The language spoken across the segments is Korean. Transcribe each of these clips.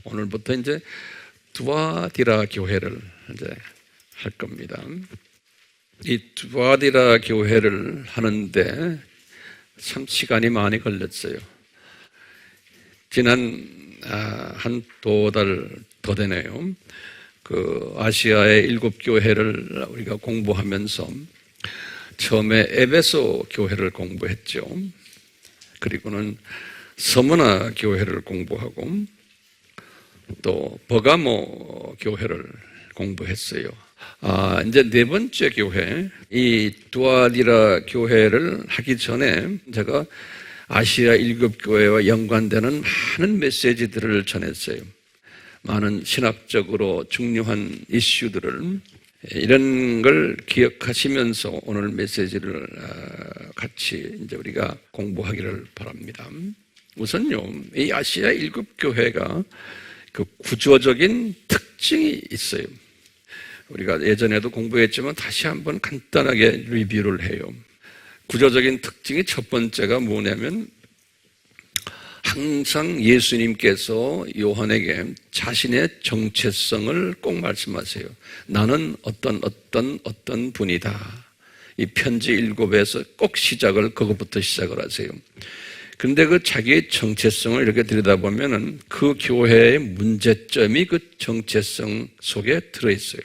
오늘부터 이제 두아디라 교회를 이제 할 겁니다. 이 두아디라 교회를 하는데 참 시간이 많이 걸렸어요. 지난 한 두 달 더 되네요. 그 아시아의 7교회를 우리가 공부하면서 처음에 에베소 교회를 공부했죠. 그리고는 서머나 교회를 공부하고 또 버가모 교회를 공부했어요. 이제 네 번째 교회, 이 두아디라 교회를 하기 전에 제가 아시아 7교회와 연관되는 많은 메시지들을 전했어요. 많은 신학적으로 중요한 이슈들을, 이런 걸 기억하시면서 오늘 메시지를 같이 이제 우리가 공부하기를 바랍니다. 우선요, 이 아시아 7교회가 그 구조적인 특징이 있어요. 우리가 예전에도 공부했지만 다시 한번 간단하게 리뷰를 해요. 구조적인 특징이 첫 번째가 뭐냐면 항상 예수님께서 요한에게 자신의 정체성을 꼭 말씀하세요. 나는 어떤 분이다. 이 편지 7에서 꼭 시작을 그것부터 시작을 하세요. 근데 그 자기의 정체성을 이렇게 들여다보면은 그 교회의 문제점이 그 정체성 속에 들어있어요.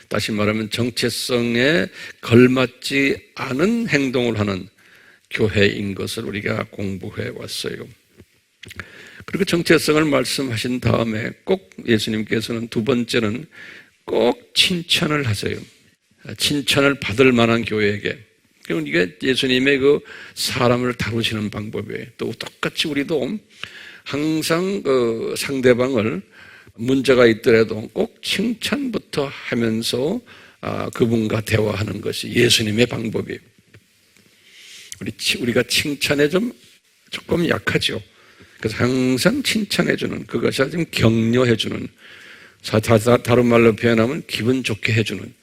다시 말하면 정체성에 걸맞지 않은 행동을 하는 교회인 것을 우리가 공부해 왔어요. 그리고 정체성을 말씀하신 다음에 꼭 예수님께서는 두 번째는 꼭 칭찬을 하세요. 칭찬을 받을 만한 교회에게. 그럼 이게 예수님의 그 사람을 다루시는 방법이에요. 또 똑같이 우리도 항상 그 상대방을 문제가 있더라도 꼭 칭찬부터 하면서 그분과 대화하는 것이 예수님의 방법이에요. 우리가 칭찬에 조금 약하죠. 그래서 항상 칭찬해주는, 그것이 아주 격려해주는, 다른 말로 표현하면 기분 좋게 해주는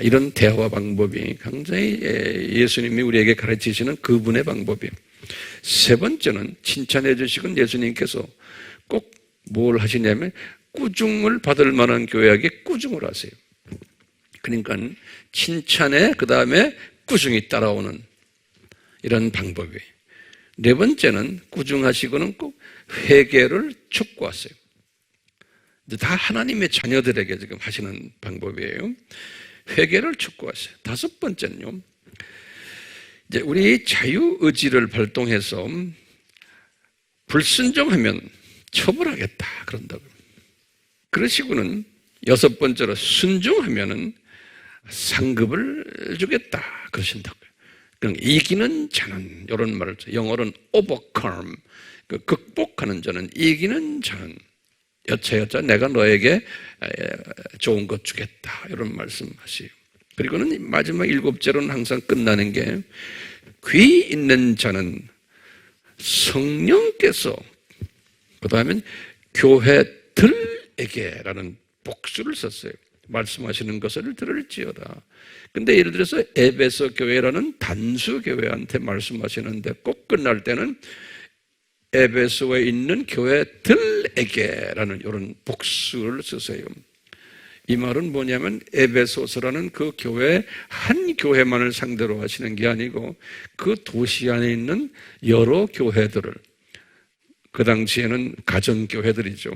이런 대화 방법이 굉장히 예수님이 우리에게 가르치시는 그분의 방법이에요. 세 번째는 칭찬해 주시건 예수님께서 꼭 뭘 하시냐면 꾸중을 받을 만한 교회에게 꾸중을 하세요. 그러니까 칭찬에 그 다음에 꾸중이 따라오는 이런 방법이에요. 네 번째는 꾸중하시고는 꼭 회개를 촉구하세요. 다 하나님의 자녀들에게 지금 하시는 방법이에요. 회개를 촉구하세요. 다섯 번째는요, 이제 우리 자유의지를 발동해서 불순종하면 처벌하겠다 그런다고요. 그러시고는 여섯 번째로 순종하면은 상급을 주겠다 그러신다고요. 그럼 이기는 자는, 이런 말을 영어로는 overcome, 극복하는 자는, 이기는 자는 여차여차 내가 너에게 좋은 것 주겠다 이런 말씀하시요. 그리고는 마지막 7제로는 항상 끝나는 게 귀 있는 자는 성령께서 그 다음엔 교회들에게라는 복수를 썼어요. 말씀하시는 것을 들을지어다. 근데 예를 들어서 에베소 교회라는 단수 교회한테 말씀하시는데 꼭 끝날 때는 에베소에 있는 교회들에게라는 이런 복수를 쓰세요. 이 말은 뭐냐면 에베소서라는 그 교회 한 교회만을 상대로 하시는 게 아니고 그 도시 안에 있는 여러 교회들을, 그 당시에는 가정교회들이죠.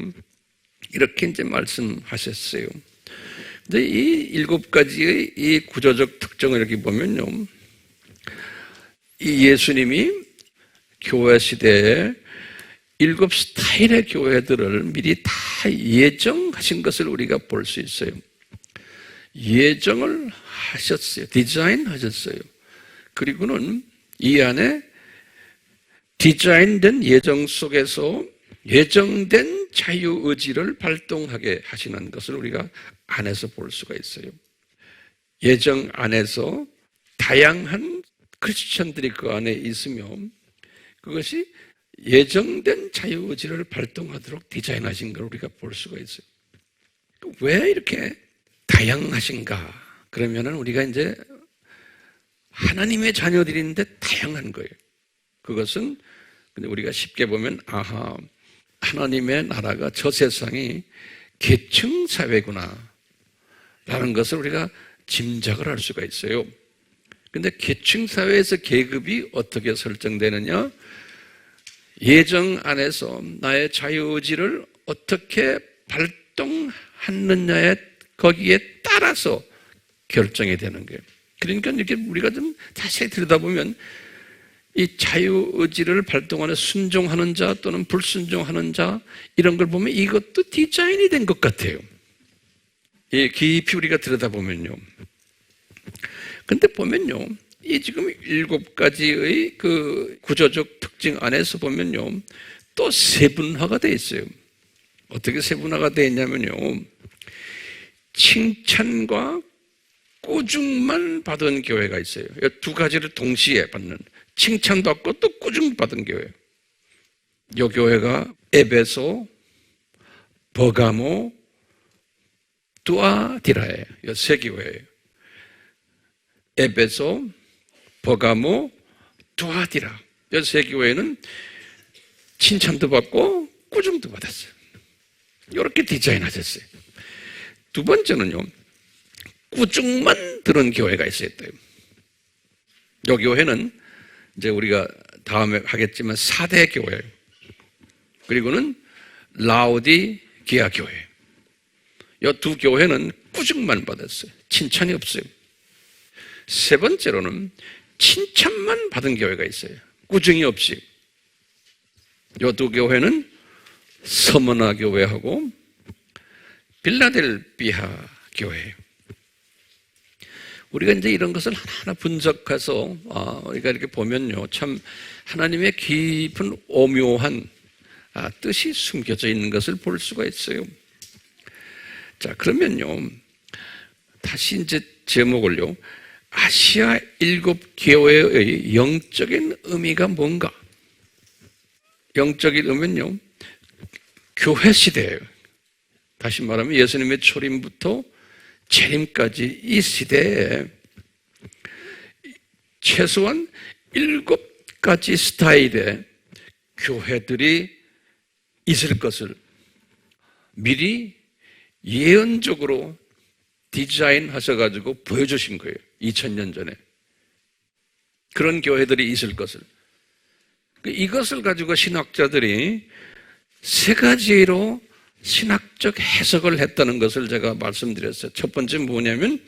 이렇게 이제 말씀하셨어요. 근데 이 7가지의 이 구조적 특징을 이렇게 보면요, 이 예수님이 교회 시대에 7 스타일의 교회들을 미리 다 예정하신 것을 우리가 볼 수 있어요. 예정을 하셨어요. 디자인하셨어요. 그리고는 이 안에 디자인된 예정 속에서 예정된 자유의지를 발동하게 하시는 것을 우리가 안에서 볼 수가 있어요. 예정 안에서 다양한 크리스천들이 그 안에 있으며 그것이 예정된 자유의지를 발동하도록 디자인하신 걸 우리가 볼 수가 있어요. 왜 이렇게 다양하신가? 그러면은 우리가 이제 하나님의 자녀들인데 다양한 거예요. 그것은 우리가 쉽게 보면 하나님의 나라가 저 세상이 계층 사회구나 라는 것을 우리가 짐작을 할 수가 있어요. 근데 계층 사회에서 계급이 어떻게 설정되느냐? 예정 안에서 나의 자유의지를 어떻게 발동하느냐에 거기에 따라서 결정이 되는 거예요. 그러니까 이렇게 우리가 좀 자세히 들여다보면 이 자유의지를 발동하는 순종하는 자 또는 불순종하는 자 이런 걸 보면 이것도 디자인이 된 것 같아요. 깊이 우리가 들여다보면요. 근데 보면요. 이 지금 7가지의 그 구조적 특징 안에서 보면요. 또 세분화가 되어 있어요. 어떻게 세분화가 되어 있냐면요. 칭찬과 꾸중만 받은 교회가 있어요. 이 2가지를 동시에 받는, 칭찬받고 또 꾸중받은 교회. 이 교회가 에베소, 버가모, 두아디라예요. 이 3교회예요. 에베소, 버가모, 두아디라. 이 3교회는 칭찬도 받고 꾸중도 받았어요. 이렇게 디자인하셨어요. 2번째는요. 꾸중만 들은 교회가 있어요. 이 교회는 이제 우리가 다음에 하겠지만 4대 교회. 그리고는 라오디게아 교회. 이 2 교회는 꾸중만 받았어요. 칭찬이 없어요. 3번째로는 칭찬만 받은 교회가 있어요. 꾸중이 없이. 이 2 교회는 서머나 교회하고 빌라델비아 교회예요. 우리가 이제 이런 것을 하나하나 분석해서 우리가 이렇게 보면요, 참 하나님의 깊은 오묘한 뜻이 숨겨져 있는 것을 볼 수가 있어요. 자, 그러면요, 다시 이제 제목을요, 아시아 7교회의 영적인 의미가 뭔가? 영적인 의미는요, 교회 시대예요. 다시 말하면 예수님의 초림부터 재림까지 이 시대에 최소한 7가지 스타일의 교회들이 있을 것을 미리 예언적으로 디자인하셔가지고 보여주신 거예요. 2000년 전에. 그런 교회들이 있을 것을. 이것을 가지고 신학자들이 3가지로 신학적 해석을 했다는 것을 제가 말씀드렸어요. 첫 번째는 뭐냐면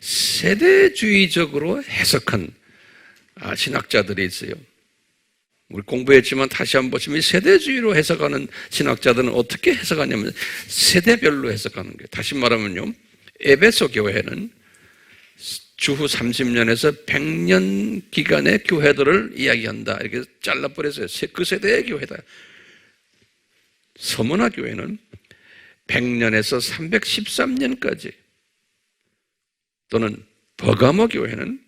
세대주의적으로 해석한 신학자들이 있어요. 우리 공부했지만 다시 한번 보시면 세대주의로 해석하는 신학자들은 어떻게 해석하냐면 세대별로 해석하는 거예요. 다시 말하면요, 에베소 교회는 주후 30년에서 100년 기간의 교회들을 이야기한다. 이렇게 잘라버렸어요. 그 세대의 교회다. 서머나 교회는 100년에서 313년까지, 또는 버가모 교회는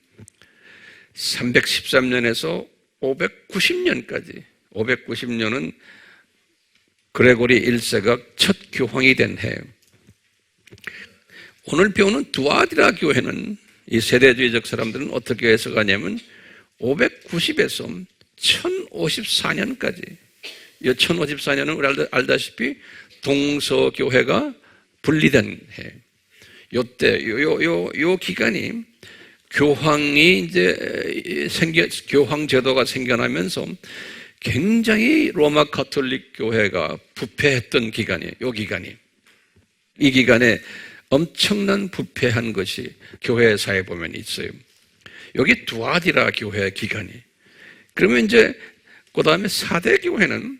313년에서 590년까지, 590년은 그레고리 1세가 첫 교황이 된 해예요. 오늘 배우는 두아디라 교회는 이 세대주의적 사람들은 어떻게 해석하냐면 590에서 1054년까지, 이 1054년은 우리 알다시피 동서교회가 분리된 해. 요때, 요 기간이 교황이 이제 교황 제도가 생겨나면서 굉장히 로마 가톨릭 교회가 부패했던 기간이에요. 요 기간이. 이 기간에 엄청난 부패한 것이 교회사에 보면 있어요. 여기 두아디라 교회 기간이. 그러면 이제 그 다음에 4대 교회는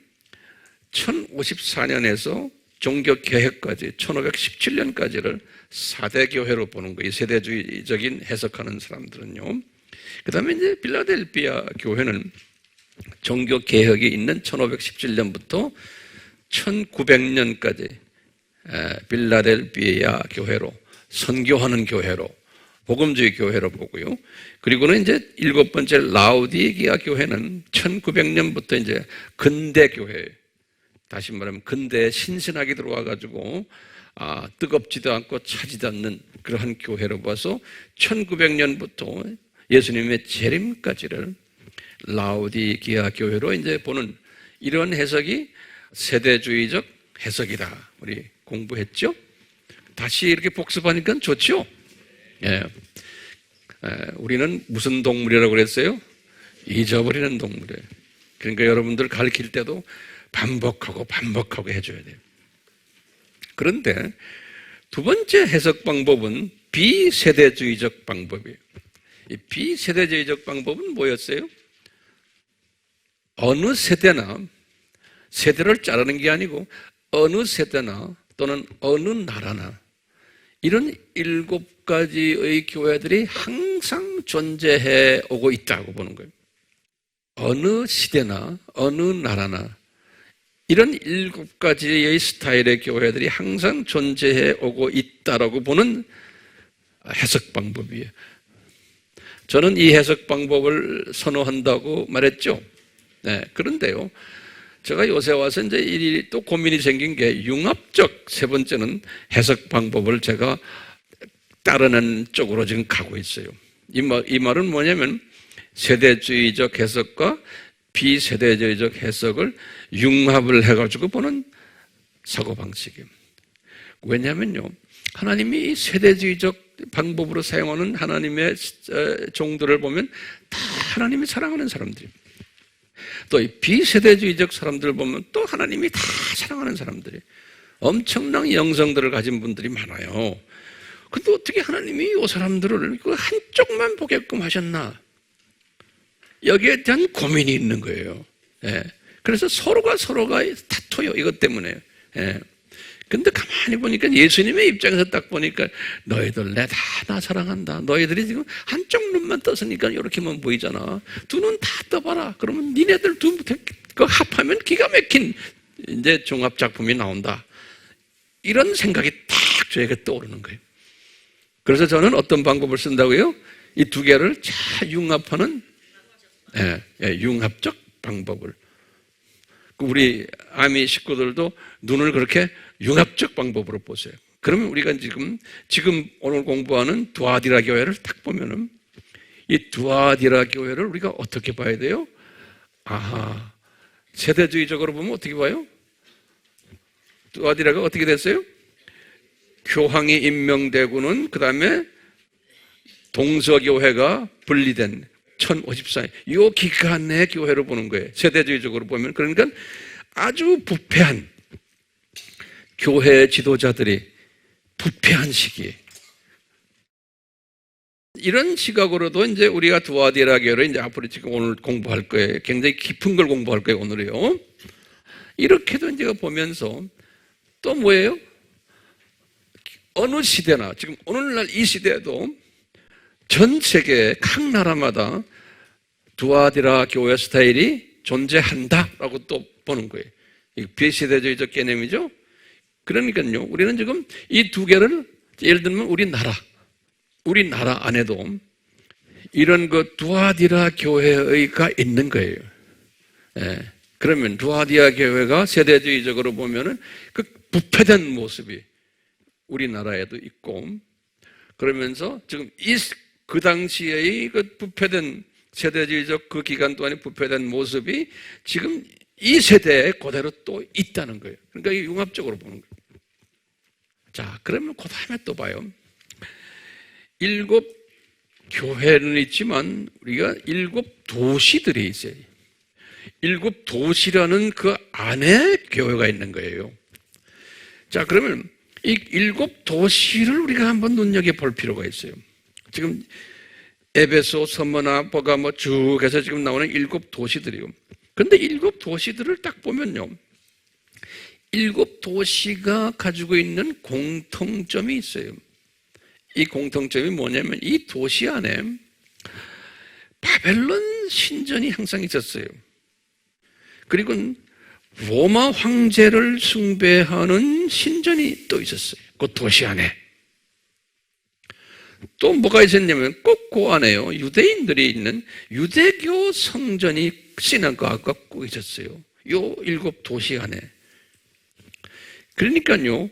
1054년에서 종교개혁까지 1517년까지를 4대 교회로 보는 거예요. 세대주의적인 해석하는 사람들은요. 그 다음에 이제 빌라델비아 교회는 종교개혁이 있는 1517년부터 1900년까지 빌라델비아 교회로, 선교하는 교회로, 복음주의 교회로 보고요. 그리고는 이제 7번째 라오디게아 교회는 1900년부터 이제 근대 교회, 다시 말하면 근대에 신신하게 들어와가지고 뜨겁지도 않고 차지도 않는 그러한 교회로 봐서 1900년부터 예수님의 재림까지를 라오디게아 교회로 이제 보는 이런 해석이 세대주의적 해석이다. 우리 공부했죠? 다시 이렇게 복습하니까 좋죠? 예. 우리는 무슨 동물이라고 그랬어요? 잊어버리는 동물이에요. 그러니까 여러분들 가르칠 때도 반복하고 해줘야 돼요. 그런데 두 번째 해석 방법은 비세대주의적 방법이에요. 이 비세대주의적 방법은 뭐였어요? 어느 세대나, 세대를 자르는 게 아니고 어느 세대나 또는 어느 나라나 이런 7가지의 교회들이 항상 존재해 오고 있다고 보는 거예요. 어느 시대나 어느 나라나 이런 7가지의 스타일의 교회들이 항상 존재해 오고 있다라고 보는 해석 방법이에요. 저는 이 해석 방법을 선호한다고 말했죠. 네, 그런데요, 제가 요새 와서 이제 또 고민이 생긴 게 융합적, 세 번째는 해석 방법을 제가 따르는 쪽으로 지금 가고 있어요. 이 말은 뭐냐면 세대주의적 해석과 비세대주의적 해석을 융합을 해가지고 보는 사고방식이에요. 왜냐하면요, 하나님이 세대주의적 방법으로 사용하는 하나님의 종들을 보면 다 하나님이 사랑하는 사람들입니다. 또 이 비세대주의적 사람들을 보면 또 하나님이 다 사랑하는 사람들이 엄청난 영성들을 가진 분들이 많아요. 근데 어떻게 하나님이 이 사람들을 한쪽만 보게끔 하셨나? 여기에 대한 고민이 있는 거예요. 예. 그래서 서로가 다퉈요. 이것 때문에. 예. 근데 가만히 보니까 예수님의 입장에서 딱 보니까 너희들 나 사랑한다. 너희들이 지금 한쪽 눈만 떴으니까 이렇게만 보이잖아. 두 눈 다 떠봐라. 그러면 니네들 그 합하면 기가 막힌 이제 종합 작품이 나온다. 이런 생각이 딱 저에게 떠오르는 거예요. 그래서 저는 어떤 방법을 쓴다고요? 이 두 개를 잘 융합하는 융합적 방법을. 우리 아미 식구들도 눈을 그렇게 융합적 방법으로 보세요. 그러면 우리가 지금 오늘 공부하는 두아디라 교회를 딱 보면은 이 두아디라 교회를 우리가 어떻게 봐야 돼요? 아하, 세대주의적으로 보면 어떻게 봐요? 두아디라가 어떻게 됐어요? 교황이 임명되고는 그 다음에 동서교회가 분리된 1054년 이 기간의 교회로 보는 거예요. 세대주의적으로 보면. 그러니까 아주 부패한 교회 지도자들이 부패한 시기에 이런 시각으로도 이제 우리가 두아디라 교회를 이제 앞으로 지금 오늘 공부할 거예요. 굉장히 깊은 걸 공부할 거예요, 오늘이요. 이렇게도 이제 보면서 또 뭐예요? 어느 시대나 지금 오늘날 이 시대에도 전 세계 각 나라마다 두아디라 교회 스타일이 존재한다라고 또 보는 거예요. 비세대주의적 개념이죠. 그러니까요, 우리는 지금 이 두 개를 예를 들면 우리나라 안에도 이런 두아디라 교회가 있는 거예요. 예. 그러면 두아디라 교회가 세대주의적으로 보면은 그 부패된 모습이 우리나라에도 있고, 그러면서 지금 그 당시의 그 부패된 세대주의적 그 기간 동안에 부패된 모습이 지금 이 세대에 그대로 또 있다는 거예요. 그러니까 이 융합적으로 보는 거예요. 자, 그러면 그 다음에 또 봐요. 7 교회는 있지만 우리가 7 도시들이 있어요. 7 도시라는 그 안에 교회가 있는 거예요. 자, 그러면 이 7 도시를 우리가 한번 눈여겨볼 필요가 있어요. 지금 에베소, 서머나, 버가모 쭉 해서 지금 나오는 7 도시들이요. 근데 7 도시들을 딱 보면요, 7 도시가 가지고 있는 공통점이 있어요. 이 공통점이 뭐냐면 이 도시 안에 바벨론 신전이 항상 있었어요. 그리고 로마 황제를 숭배하는 신전이 또 있었어요. 그 도시 안에. 또 뭐가 있었냐면 꼭 그 안에요, 유대인들이 있는 유대교 성전이 시나고가가 꼭 있었어요. 요 7 도시 안에. 그러니까요,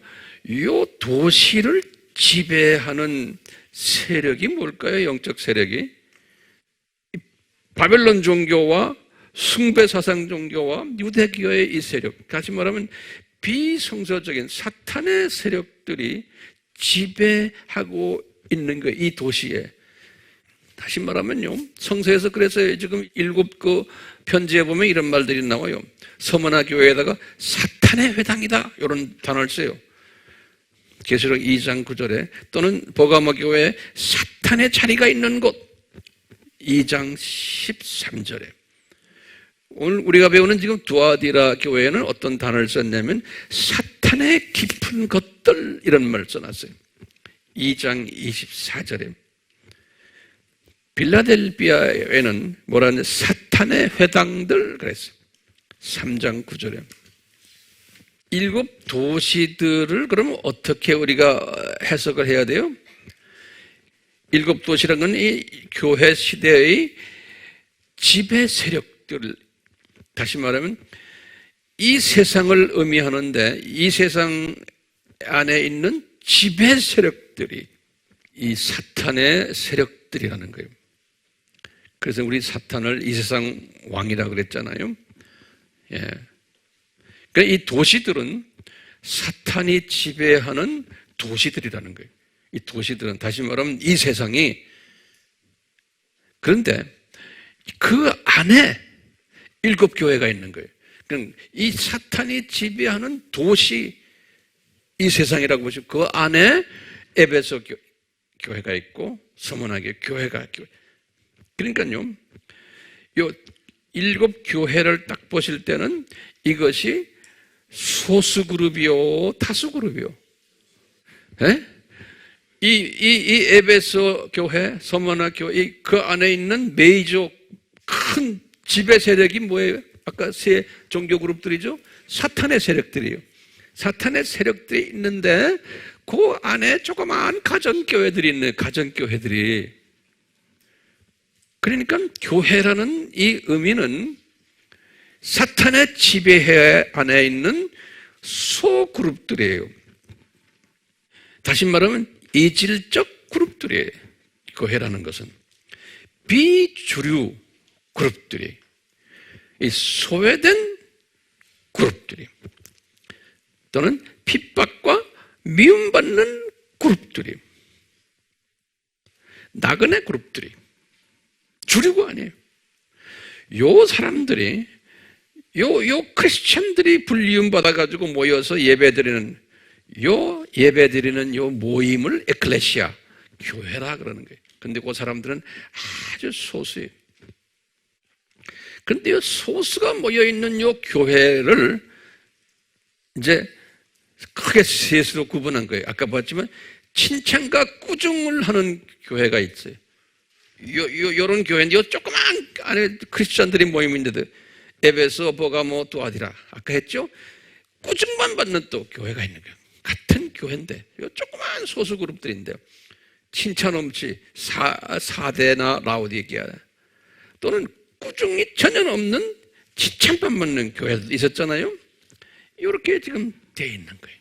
요 도시를 지배하는 세력이 뭘까요? 영적 세력이 바벨론 종교와 숭배 사상 종교와 유대교의 이 세력, 다시 말하면 비성서적인 사탄의 세력들이 지배하고 있는 거예요. 이 도시에. 다시 말하면요, 성서에서 그래서 지금 7그 편지에 보면 이런 말들이 나와요. 서머나 교회에다가 사탄의 회당이다, 이런 단어를 써요. 계시록 2장 9절에, 또는 버가모 교회에 사탄의 자리가 있는 곳, 2장 13절에. 오늘 우리가 배우는 지금 두아디라 교회에는 어떤 단어를 썼냐면 사탄의 깊은 것들, 이런 말을 써놨어요. 2장 24절에. 빌라델비아에는 뭐라는 사탄의 회당들 그랬어요. 3장 9절에. 7 도시들을 그러면 어떻게 우리가 해석을 해야 돼요? 7 도시라는 건 이 교회 시대의 지배 세력들, 다시 말하면 이 세상을 의미하는데 이 세상 안에 있는 지배 세력들이 이 사탄의 세력들이라는 거예요. 그래서 우리 사탄을 이 세상 왕이라고 그랬잖아요. 예. 그러니까 이 도시들은 사탄이 지배하는 도시들이라는 거예요. 이 도시들은 다시 말하면 이 세상이, 그런데 그 안에 7 교회가 있는 거예요. 그러니까 이 사탄이 지배하는 도시, 이 세상이라고 보시고 그 안에 에베소 교회가 있고 서문학의 교회가 있고, 그러니까요, 요 7 교회를 딱 보실 때는 이것이 소수 그룹이요, 다수 그룹이요. 예? 이 에베소 교회, 서머나 교회, 그 안에 있는 메이저 큰 지배 세력이 뭐예요? 아까 세 종교 그룹들이죠? 사탄의 세력들이에요. 사탄의 세력들이 있는데 그 안에 조그마한 가정교회들이 있는 가정교회들이. 그러니까 교회라는 이 의미는 사탄의 지배해 안에 있는 소그룹들이에요. 다시 말하면 이질적 그룹들이에요. 교회라는 것은 비주류 그룹들이, 이 소외된 그룹들이, 또는 핍박과 미움받는 그룹들이, 나그네 그룹들이, 주류가 아니에요. 요 사람들이, 요 크리스천들이 불리움 받아가지고 모여서 예배드리는 요 모임을 에클레시아, 교회라 그러는 거예요. 근데 그 사람들은 아주 소수예요. 근데 요 소수가 모여있는 요 교회를 이제 크게 셋으로 구분한 거예요. 아까 봤지만 칭찬과 꾸중을 하는 교회가 있어요. 요런 교회인데, 요 조그만 안에 크리스천들이 모임인데도 에베소, 버가모, 두아디라 아까 했죠? 꾸중만 받는 또 교회가 있는 거예요. 같은 교회인데 요 조그만 소수 그룹들인데요, 칭찬 없이 사대나 라오디게아, 또는 꾸중이 전혀 없는 칭찬만 받는 교회도 있었잖아요. 이렇게 지금 되어 있는 거예요.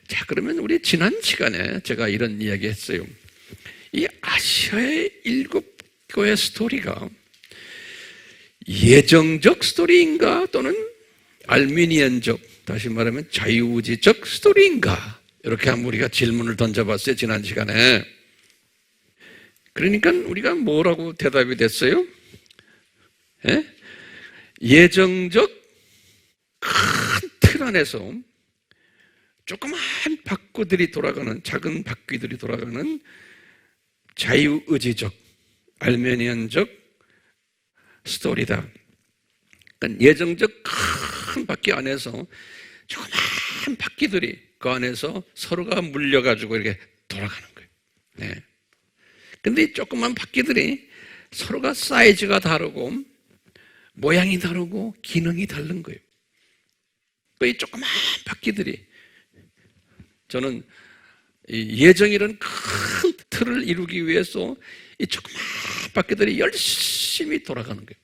자, 그러면 우리 지난 시간에 제가 이런 이야기 했어요. 이 아시아의 7 교회 스토리가 예정적 스토리인가, 또는 알미니안적, 다시 말하면 자유의지적 스토리인가, 이렇게 한번 우리가 질문을 던져봤어요, 지난 시간에. 그러니까 우리가 뭐라고 대답이 됐어요? 예? 예정적 큰 틀 안에서 조그만 바퀴들이 돌아가는, 작은 바퀴들이 돌아가는 자유의지적, 알메니안적 스토리다. 그러니까 예정적 큰 바퀴 안에서 조그만 바퀴들이 그 안에서 서로가 물려가지고 이렇게 돌아가는 거예요. 네. 근데 이 조그만 바퀴들이 서로가 사이즈가 다르고 모양이 다르고 기능이 다른 거예요. 이 조그만 바퀴들이, 저는 이 예정이라는 큰 틀을 이루기 위해서 이 조그만 바퀴들이 열심히 돌아가는 거예요.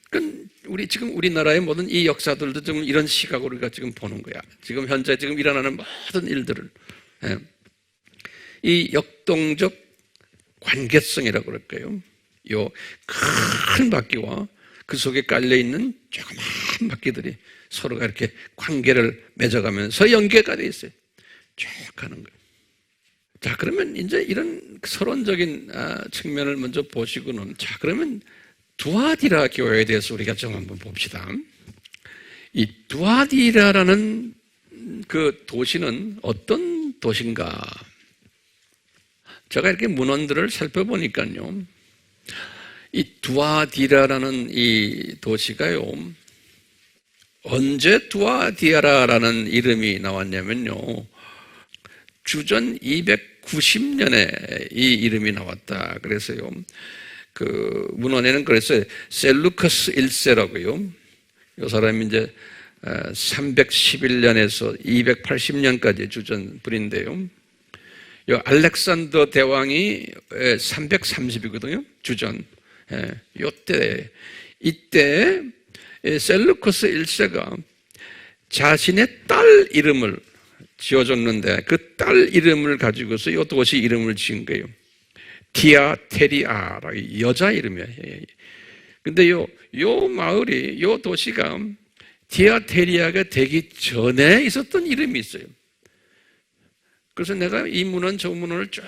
그러니까 지금 우리나라의 모든 이 역사들도 좀 이런 시각으로 우리가 지금 보는 거야. 지금 현재 지금 일어나는 모든 일들을. 이 역동적 관계성이라고 그럴까요? 요 큰 바퀴와 그 속에 깔려있는 조그마한 바퀴들이 서로가 이렇게 관계를 맺어가면서 연계가 되어 있어요. 쭉 가는 거예요. 자, 그러면 이제 이런 서론적인 측면을 먼저 보시고는, 자, 그러면 두아디라 교회에 대해서 우리가 좀 한번 봅시다. 이 두아디라라는 그 도시는 어떤 도시인가? 제가 이렇게 문헌들을 살펴보니까요, 이 두아디라라는 이 도시가요, 언제 두아디라라는 이름이 나왔냐면요, 주전 290년에 이 이름이 나왔다. 그래서요, 그 문헌에는 그랬어요. 셀루커스 1세라고요. 이 사람이 이제 311년에서 280년까지 주전 분인데요. 요 알렉산더 대왕이 330이거든요. 주전. 이때 셀루커스 1세가 자신의 딸 이름을 지어줬는데 그 딸 이름을 가지고서 이 도시 이름을 지은 거예요. 디아테리아라, 여자 이름이에요. 근데 요 마을이, 요 도시가 디아테리아가 되기 전에 있었던 이름이 있어요. 그래서 내가 이 문헌, 저 문헌을 쭉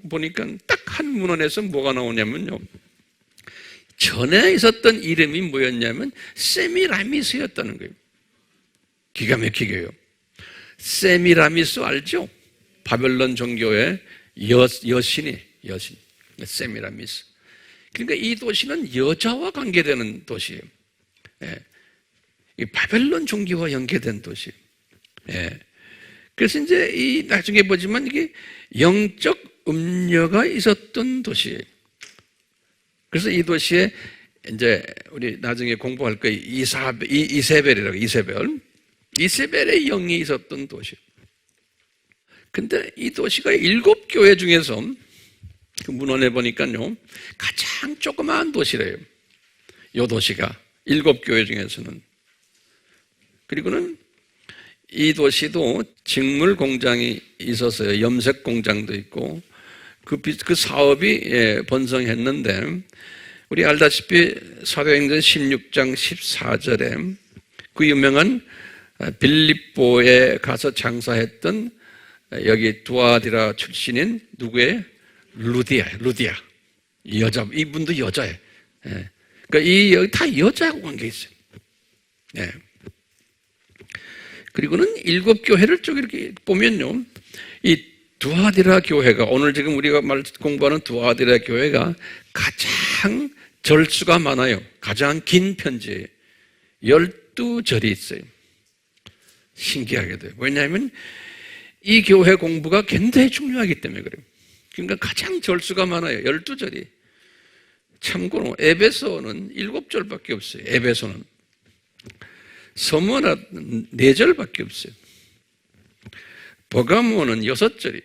보니까 딱 한 문헌에서 뭐가 나오냐면요, 전에 있었던 이름이 뭐였냐면 세미라미스였다는 거예요. 기가 막히게요. 세미라미스 알죠? 바벨론 종교의 여신 세미라미스. 그러니까 이 도시는 여자와 관계되는 도시예요. 이 바벨론 종교와 연계된 도시예요. 그래서 이제 이 나중에 보지만 이게 영적 음녀가 있었던 도시예요. 그래서 이 도시에 이제 우리 나중에 공부할 거예요. 이세벨이라고, 이세벨의 영이 있었던 도시. 근데 이 도시가 7교회 중에서 그 문헌에 보니까요, 가장 조그마한 도시래요. 이 도시가 7교회 중에서는. 그리고는 이 도시도 직물 공장이 있었어요. 염색 공장도 있고 그 사업이 번성했는데, 우리 알다시피 사도행전 16장 14절에 그 유명한 빌립보에 가서 장사했던 여기 두아디라 출신인 누구의? 루디아. 여자, 이분도 여자예요. 그러니까 여기 다 여자하고 관계 있어요. 그리고는 7교회를 쭉 이렇게 보면요, 이 두아디라 교회가, 오늘 지금 우리가 공부하는 두아디라 교회가 가장 절수가 많아요. 가장 긴 편지예요. 12절이 있어요. 신기하게도. 왜냐하면 이 교회 공부가 굉장히 중요하기 때문에 그래요. 그러니까 가장 절수가 많아요. 12절이. 참고로 에베소는 7절밖에 없어요. 에베소는. 서머나 4절밖에 없어요. 버가모는 6절이.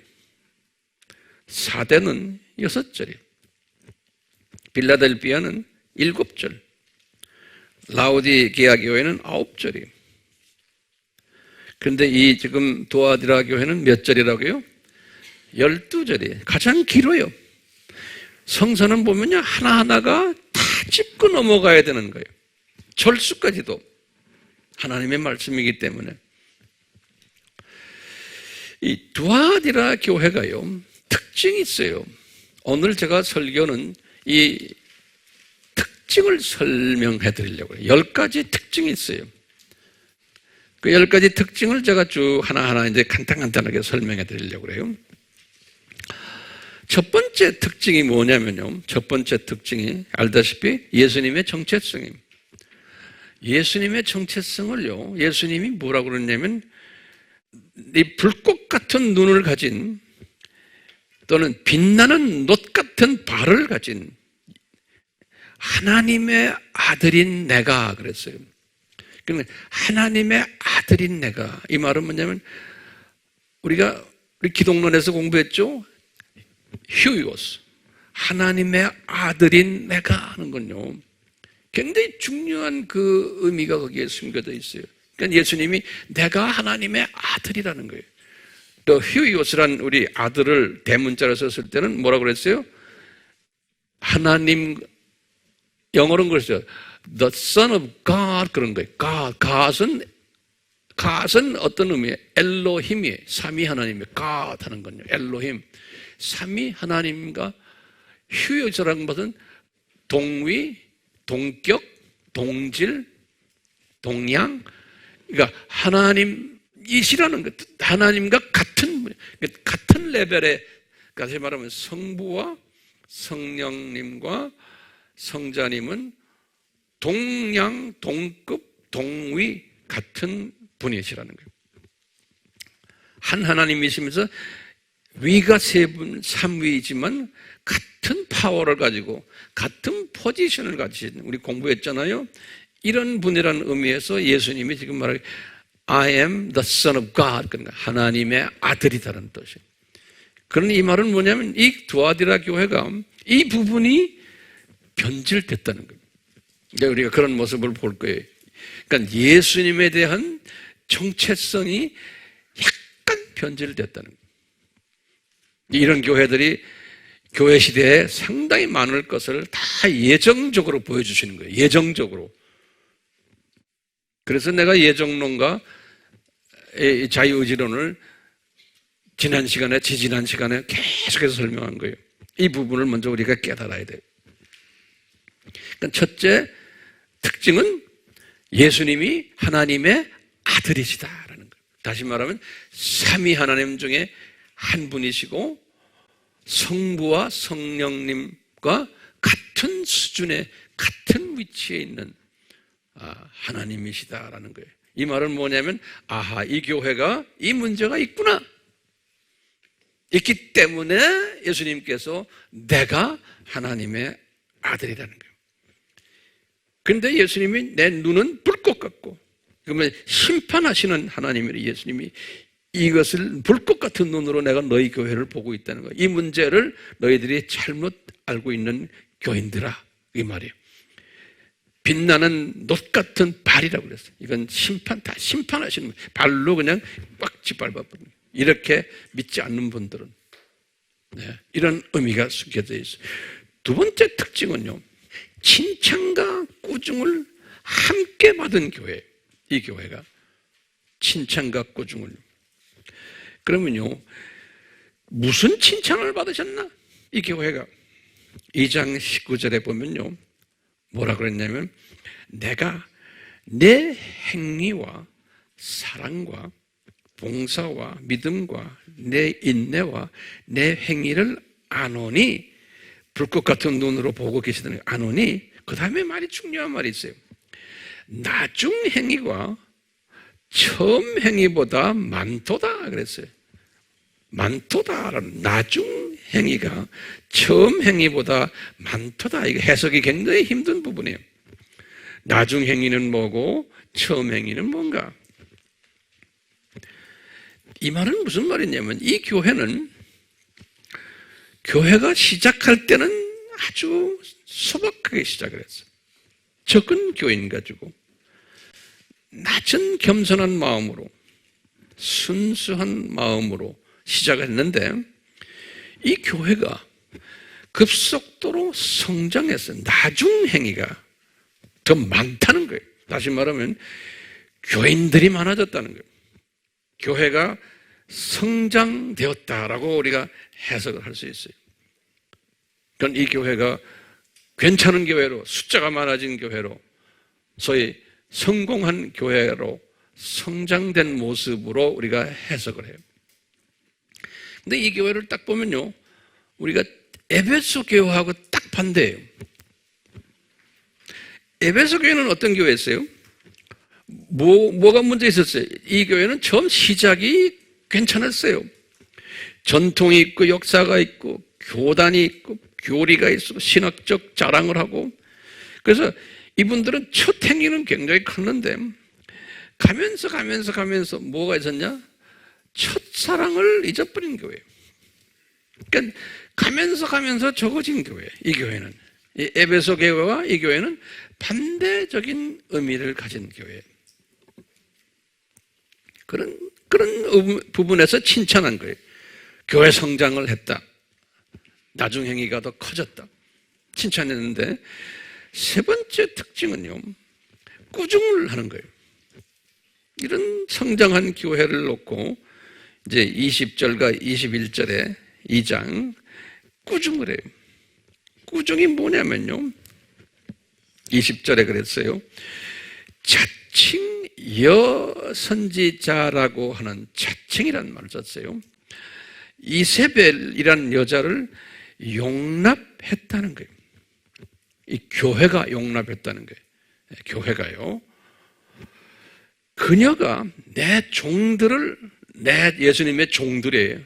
사대는 6절이. 빌라델비아는 7절. 라오디게아 교회는 9절이. 그런데 이 지금 두아디라 교회는 몇 절이라고요? 12절이. 가장 길어요. 성서는 보면요, 하나하나가 다 짚고 넘어가야 되는 거예요. 절수까지도 하나님의 말씀이기 때문에. 이 두아디라 교회가요, 특징이 있어요. 오늘 제가 설교는 이 특징을 설명해 드리려고 해요. 10가지 특징이 있어요. 그 10가지 특징을 제가 쭉 하나하나 이제 간단하게 설명해 드리려고 해요. 첫 번째 특징이 뭐냐면요, 첫 번째 특징이 알다시피 예수님의 정체성입니다. 예수님의 정체성을요, 예수님이 뭐라고 그러냐면, 이 불꽃 같은 눈을 가진, 또는 빛나는 놋 같은 발을 가진 하나님의 아들인 내가 그랬어요. 그러면 하나님의 아들인 내가, 이 말은 뭐냐면, 우리 기독론에서 공부했죠? 휴이오스, 하나님의 아들인 내가 하는 건요, 굉장히 중요한 그 의미가 거기에 숨겨져 있어요. 그러니까 예수님이 내가 하나님의 아들이라는 거예요. 또 휴이오스란 우리 아들을 대문자로 썼을 때는 뭐라고 그랬어요? 하나님 영어로는 그랬어요. The Son of God 그런 거예요. God은 어떤 의미예요? 엘로힘이에요. 삼위 하나님의 God 하는 건요. 엘로힘. 삼위 하나님과 휴유절한 것은 동위, 동격, 동질, 동양. 그러니까 하나님이시라는 것. 하나님과 같은 레벨의, 다시 말하면 성부와 성령님과 성자님은 동양, 동급, 동위 같은 분이시라는 거예요. 한 하나님이시면서 위가 세 분, 삼위이지만 같은 파워를 가지고 같은 포지션을 가지신, 우리 공부했잖아요. 이런 분이라는 의미에서 예수님이 지금 말하기 I am the Son of God, 그러니까 하나님의 아들이다라는 뜻이에요. 그런 이 말은 뭐냐면 이 두아디라 교회가 이 부분이 변질됐다는 거예요. 우리가 그런 모습을 볼 거예요. 그러니까 예수님에 대한 정체성이 약간 변질됐다는 거예요. 이런 교회들이 교회 시대에 상당히 많을 것을 다 예정적으로 보여주시는 거예요. 예정적으로. 그래서 내가 예정론과 자유의지론을 지난 시간에, 지지난 시간에 계속해서 설명한 거예요. 이 부분을 먼저 우리가 깨달아야 돼요. 그러니까 첫째 특징은 예수님이 하나님의 아들이시다라는 거예요. 다시 말하면 삼위 하나님 중에 한 분이시고 성부와 성령님과 같은 수준의 같은 위치에 있는 하나님이시다라는 거예요. 이 말은 뭐냐면 아하, 이 교회가 이 문제가 있구나. 있기 때문에 예수님께서 내가 하나님의 아들이라는 거예요. 그런데 예수님이 내 눈은 불꽃 같고, 그러면 심판하시는 하나님이 예수님이 이것을 불꽃 같은 눈으로 내가 너희 교회를 보고 있다는 거예요. 이 문제를 너희들이 잘못 알고 있는 교인들아, 이 말이에요. 빛나는 놋 같은 발이라고 그랬어요. 이건 다 심판하시는 거예요. 발로 그냥 꽉 짓밟아버립니다. 이렇게 믿지 않는 분들은 이런 의미가 숨겨져 있어요. 두 번째 특징은요, 칭찬과 꾸중을 함께 받은 교회. 이 교회가 칭찬과 꾸중을. 그러면요, 무슨 칭찬을 받으셨나? 이 교회가 2장 19절에 보면요, 뭐라 그랬냐면 내가 내 행위와 사랑과 봉사와 믿음과 내 인내와 내 행위를 아노니, 불꽃 같은 눈으로 보고 계시더니 아노니, 그 다음에 말이 중요한 말이 있어요. 나중 행위가 처음 행위보다 많도다 그랬어요. 많도다라는, 나중 행위가 처음 행위보다 많도다. 이거 해석이 굉장히 힘든 부분이에요. 나중 행위는 뭐고 처음 행위는 뭔가? 이 말은 무슨 말이냐면 이 교회는, 교회가 시작할 때는 아주 소박하게 시작을 했어요. 적은 교인 가지고 낮은 겸손한 마음으로, 순수한 마음으로 시작을 했는데 이 교회가 급속도로 성장해서 나중 행위가 더 많다는 거예요. 다시 말하면 교인들이 많아졌다는 거예요. 교회가 성장되었다라고 우리가 해석을 할 수 있어요. 그건 이 교회가 괜찮은 교회로, 숫자가 많아진 교회로, 소위 성공한 교회로 성장된 모습으로 우리가 해석을 해요. 근데 이 교회를 딱 보면요, 우리가 에베소 교회하고 딱 반대예요. 에베소 교회는 어떤 교회였어요? 뭐가 문제 있었어요? 이 교회는 처음 시작이 괜찮았어요. 전통이 있고 역사가 있고 교단이 있고 교리가 있고 신학적 자랑을 하고, 그래서 이분들은 첫 행위는 굉장히 컸는데 가면서 뭐가 있었냐? 첫사랑을 잊어버린 교회예요. 그러니까 가면서 적어진 교회예요. 이 교회는, 이 에베소 교회와 이 교회는 반대적인 의미를 가진 교회예요. 그런 부분에서 칭찬한 거예요. 교회 성장을 했다. 나중 행위가 더 커졌다. 칭찬했는데 세 번째 특징은요, 꾸중을 하는 거예요. 이런 성장한 교회를 놓고 이제 20절과 21절에 2장 꾸중을 해요. 꾸중이 뭐냐면요, 20절에 그랬어요. 자칭 여선지자라고 하는 자칭이라는 말을 썼어요. 이세벨이라는 여자를 용납했다는 거예요. 이 교회가 용납했다는 거예요. 교회가요. 그녀가 내 종들을, 내 예수님의 종들이에요.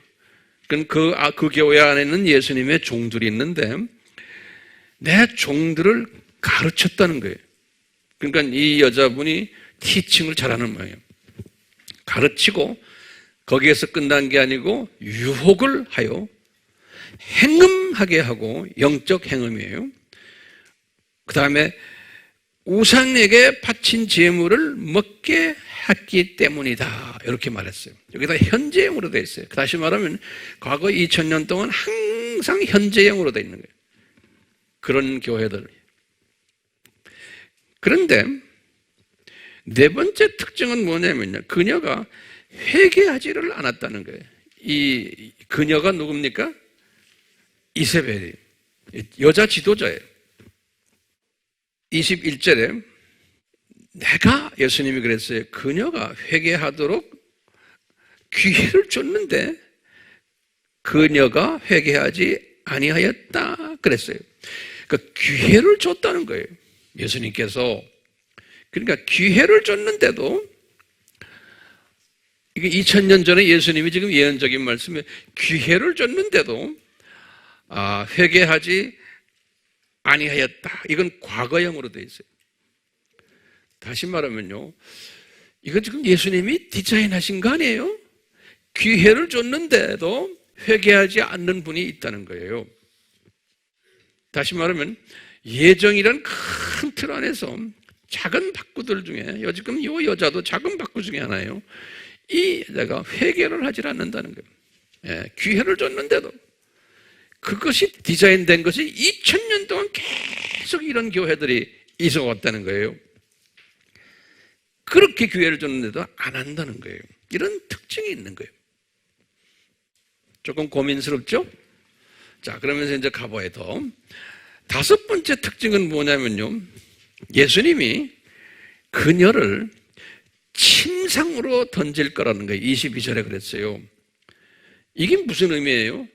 그 교회 안에는 예수님의 종들이 있는데 내 종들을 가르쳤다는 거예요. 그러니까 이 여자분이 티칭을 잘하는 모양이에요. 가르치고 거기에서 끝난 게 아니고 유혹을 하여 행음하게 하고, 영적 행음이에요. 그 다음에 우상에게 바친 제물을 먹게 했기 때문이다, 이렇게 말했어요. 여기다 현재형으로 되어 있어요. 다시 말하면 과거 2000년 동안 항상 현재형으로 되어 있는 거예요. 그런 교회들. 그런데 네 번째 특징은 뭐냐면요, 그녀가 회개하지를 않았다는 거예요. 이 그녀가 누굽니까? 이세벨이 여자 지도자예요. 21절에 내가, 예수님이 그랬어요, 그녀가 회개하도록 기회를 줬는데 그녀가 회개하지 아니하였다 그랬어요. 그러니까 기회를 줬다는 거예요, 예수님께서. 그러니까 기회를 줬는데도, 이게 2000년 전에 예수님이 지금 예언적인 말씀에 기회를 줬는데도 회개하지 아니하였다. 이건 과거형으로 되어 있어요. 다시 말하면요, 이건 지금 예수님이 디자인하신 거 아니에요? 기회를 줬는데도 회개하지 않는 분이 있다는 거예요. 다시 말하면 예정이란 큰 틀 안에서 작은 바꾸들 중에, 지금 이 여자도 작은 바꾸 중에 하나예요. 이 여자가 회개를 하지 않는다는 거예요. 기회를 줬는데도. 그것이 디자인된 것이 2000년 동안 계속 이런 교회들이 있어 왔다는 거예요. 그렇게 기회를 줬는데도 안 한다는 거예요. 이런 특징이 있는 거예요. 조금 고민스럽죠? 자, 그러면서 이제 가봐야 더. 다섯 번째 특징은 뭐냐면요, 예수님이 그녀를 침상으로 던질 거라는 거예요. 22절에 그랬어요. 이게 무슨 의미예요?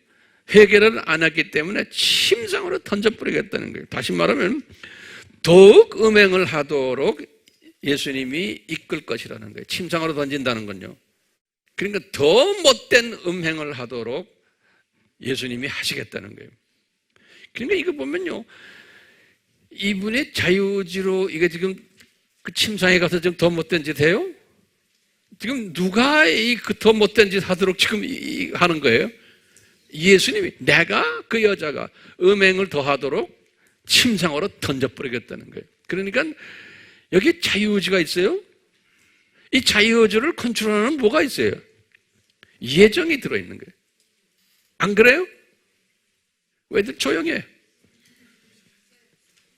회개를 안 했기 때문에 침상으로 던져버리겠다는 거예요. 다시 말하면 더욱 음행을 하도록 예수님이 이끌 것이라는 거예요. 침상으로 던진다는 건요. 그러니까 더 못된 음행을 하도록 예수님이 하시겠다는 거예요. 그러니까 이거 보면요, 이분의 자유의지로 이게 지금 그 침상에 가서 지금 더 못된 짓 해요? 지금 누가 그 더 못된 짓 하도록 지금 하는 거예요? 예수님이, 내가 그 여자가 음행을 더 하도록 침상으로 던져버리겠다는 거예요. 그러니까 여기 자유의지가 있어요? 이 자유의지를 컨트롤하는 뭐가 있어요? 예정이 들어있는 거예요. 안 그래요? 왜들 조용히 해?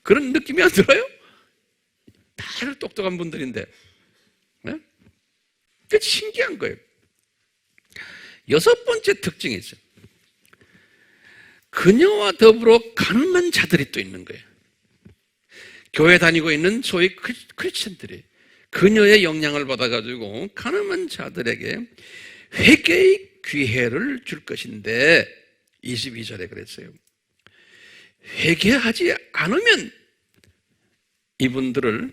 그런 느낌이 안 들어요? 다들 똑똑한 분들인데. 네? 그게 신기한 거예요. 여섯 번째 특징이 있어요. 그녀와 더불어 가늠한 자들이 또 있는 거예요. 교회 다니고 있는 소위 크리스천들이 그녀의 영향을 받아가지고 가늠한 자들에게 회개의 기회를 줄 것인데 22절에 그랬어요. 회개하지 않으면 이분들을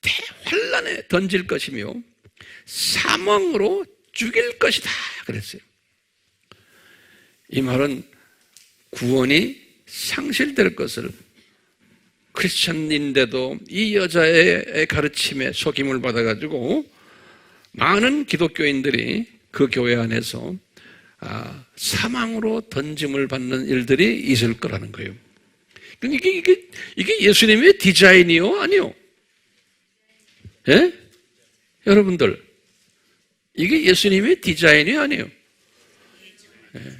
대환란에 던질 것이며 사망으로 죽일 것이다 그랬어요. 이 말은 구원이 상실될 것을, 크리스천인데도 이 여자의 가르침에 속임을 받아가지고 많은 기독교인들이 그 교회 안에서 사망으로 던짐을 받는 일들이 있을 거라는 거예요. 이게 예수님의 디자인이요? 아니요? 예? 여러분들, 이게 예수님의 디자인이 아니에요? 예.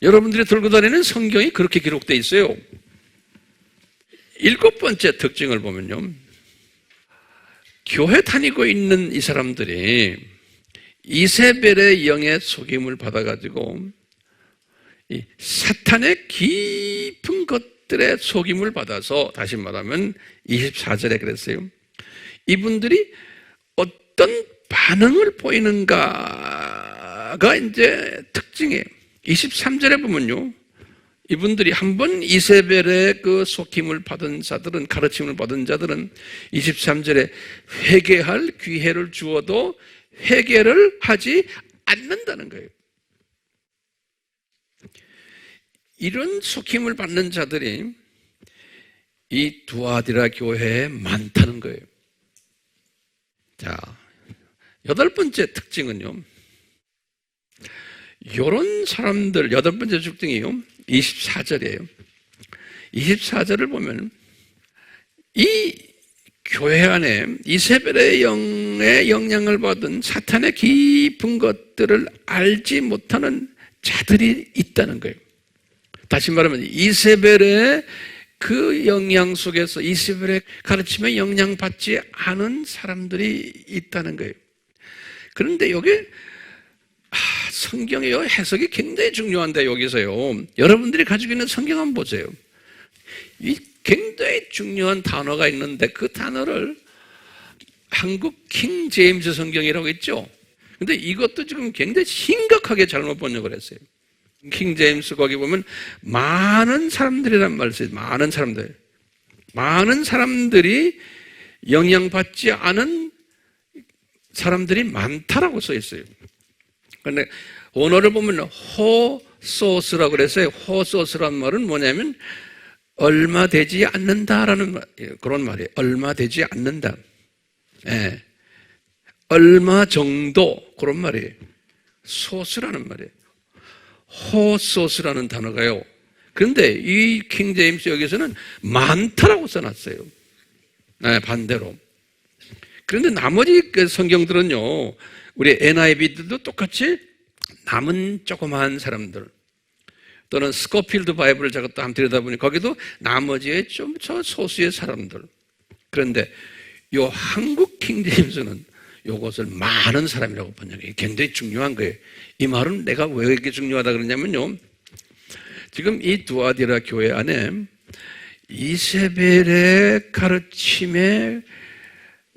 여러분들이 들고 다니는 성경이 그렇게 기록되어 있어요. 7번째 특징을 보면요, 교회 다니고 있는 이 사람들이 이세벨의 영의 속임을 받아가지고 이 사탄의 깊은 것들의 속임을 받아서, 다시 말하면 24절에 그랬어요. 이분들이 어떤 반응을 보이는가가 이제 특징이에요. 23절에 보면요, 이분들이 한번 이세벨의 그 속임을 받은 자들은, 가르침을 받은 자들은 23절에 회개할 기회를 주어도 회개를 하지 않는다는 거예요. 이런 속임을 받는 자들이 이 두아디라 교회에 많다는 거예요. 자, 8번째 특징은요, 요런 사람들, 8번째 특징이요, 24절이에요. 24절을 보면 이 교회 안에 이세벨의 영의 영향을 받은 사탄의 깊은 것들을 알지 못하는 자들이 있다는 거예요. 다시 말하면 이세벨의 그 영향 속에서, 이세벨의 가르침에 영향받지 않은 사람들이 있다는 거예요. 그런데 여기 성경의 해석이 굉장히 중요한데, 여기서요, 여러분들이 가지고 있는 성경 한번 보세요. 이 굉장히 중요한 단어가 있는데 그 단어를 한국 킹 제임스 성경이라고 했죠. 근데 이것도 지금 굉장히 심각하게 잘못 번역을 했어요. 킹 제임스 거기 보면 많은 사람들이란 말을 써요. 많은 사람들. 많은 사람들이 영향받지 않은 사람들이 많다라고 써 있어요. 그런데 원어를 보면 호소스라고 그랬어요. 호소스란 말은 뭐냐면 얼마 되지 않는다라는 그런 말이에요. 얼마 되지 않는다. 예. 얼마 정도, 그런 말이에요. 소스라는 말이에요. 호소스라는 단어가요. 그런데 이 킹제임스 여기서는 많다라고 써놨어요. 네, 반대로. 그런데 나머지 그 성경들은요, 우리 NIV들도 똑같이 남은 조그마한 사람들, 또는 스코필드 바이블을 제가 또 한번 들여다보니 거기도 나머지의 좀 저 소수의 사람들. 그런데 요 한국 킹제임스는 요것을 많은 사람이라고 번역해요. 굉장히 중요한 거예요. 이 말은 내가 왜 이렇게 중요하다 그러냐면요, 지금 이 두아디라 교회 안에 이세벨의 가르침에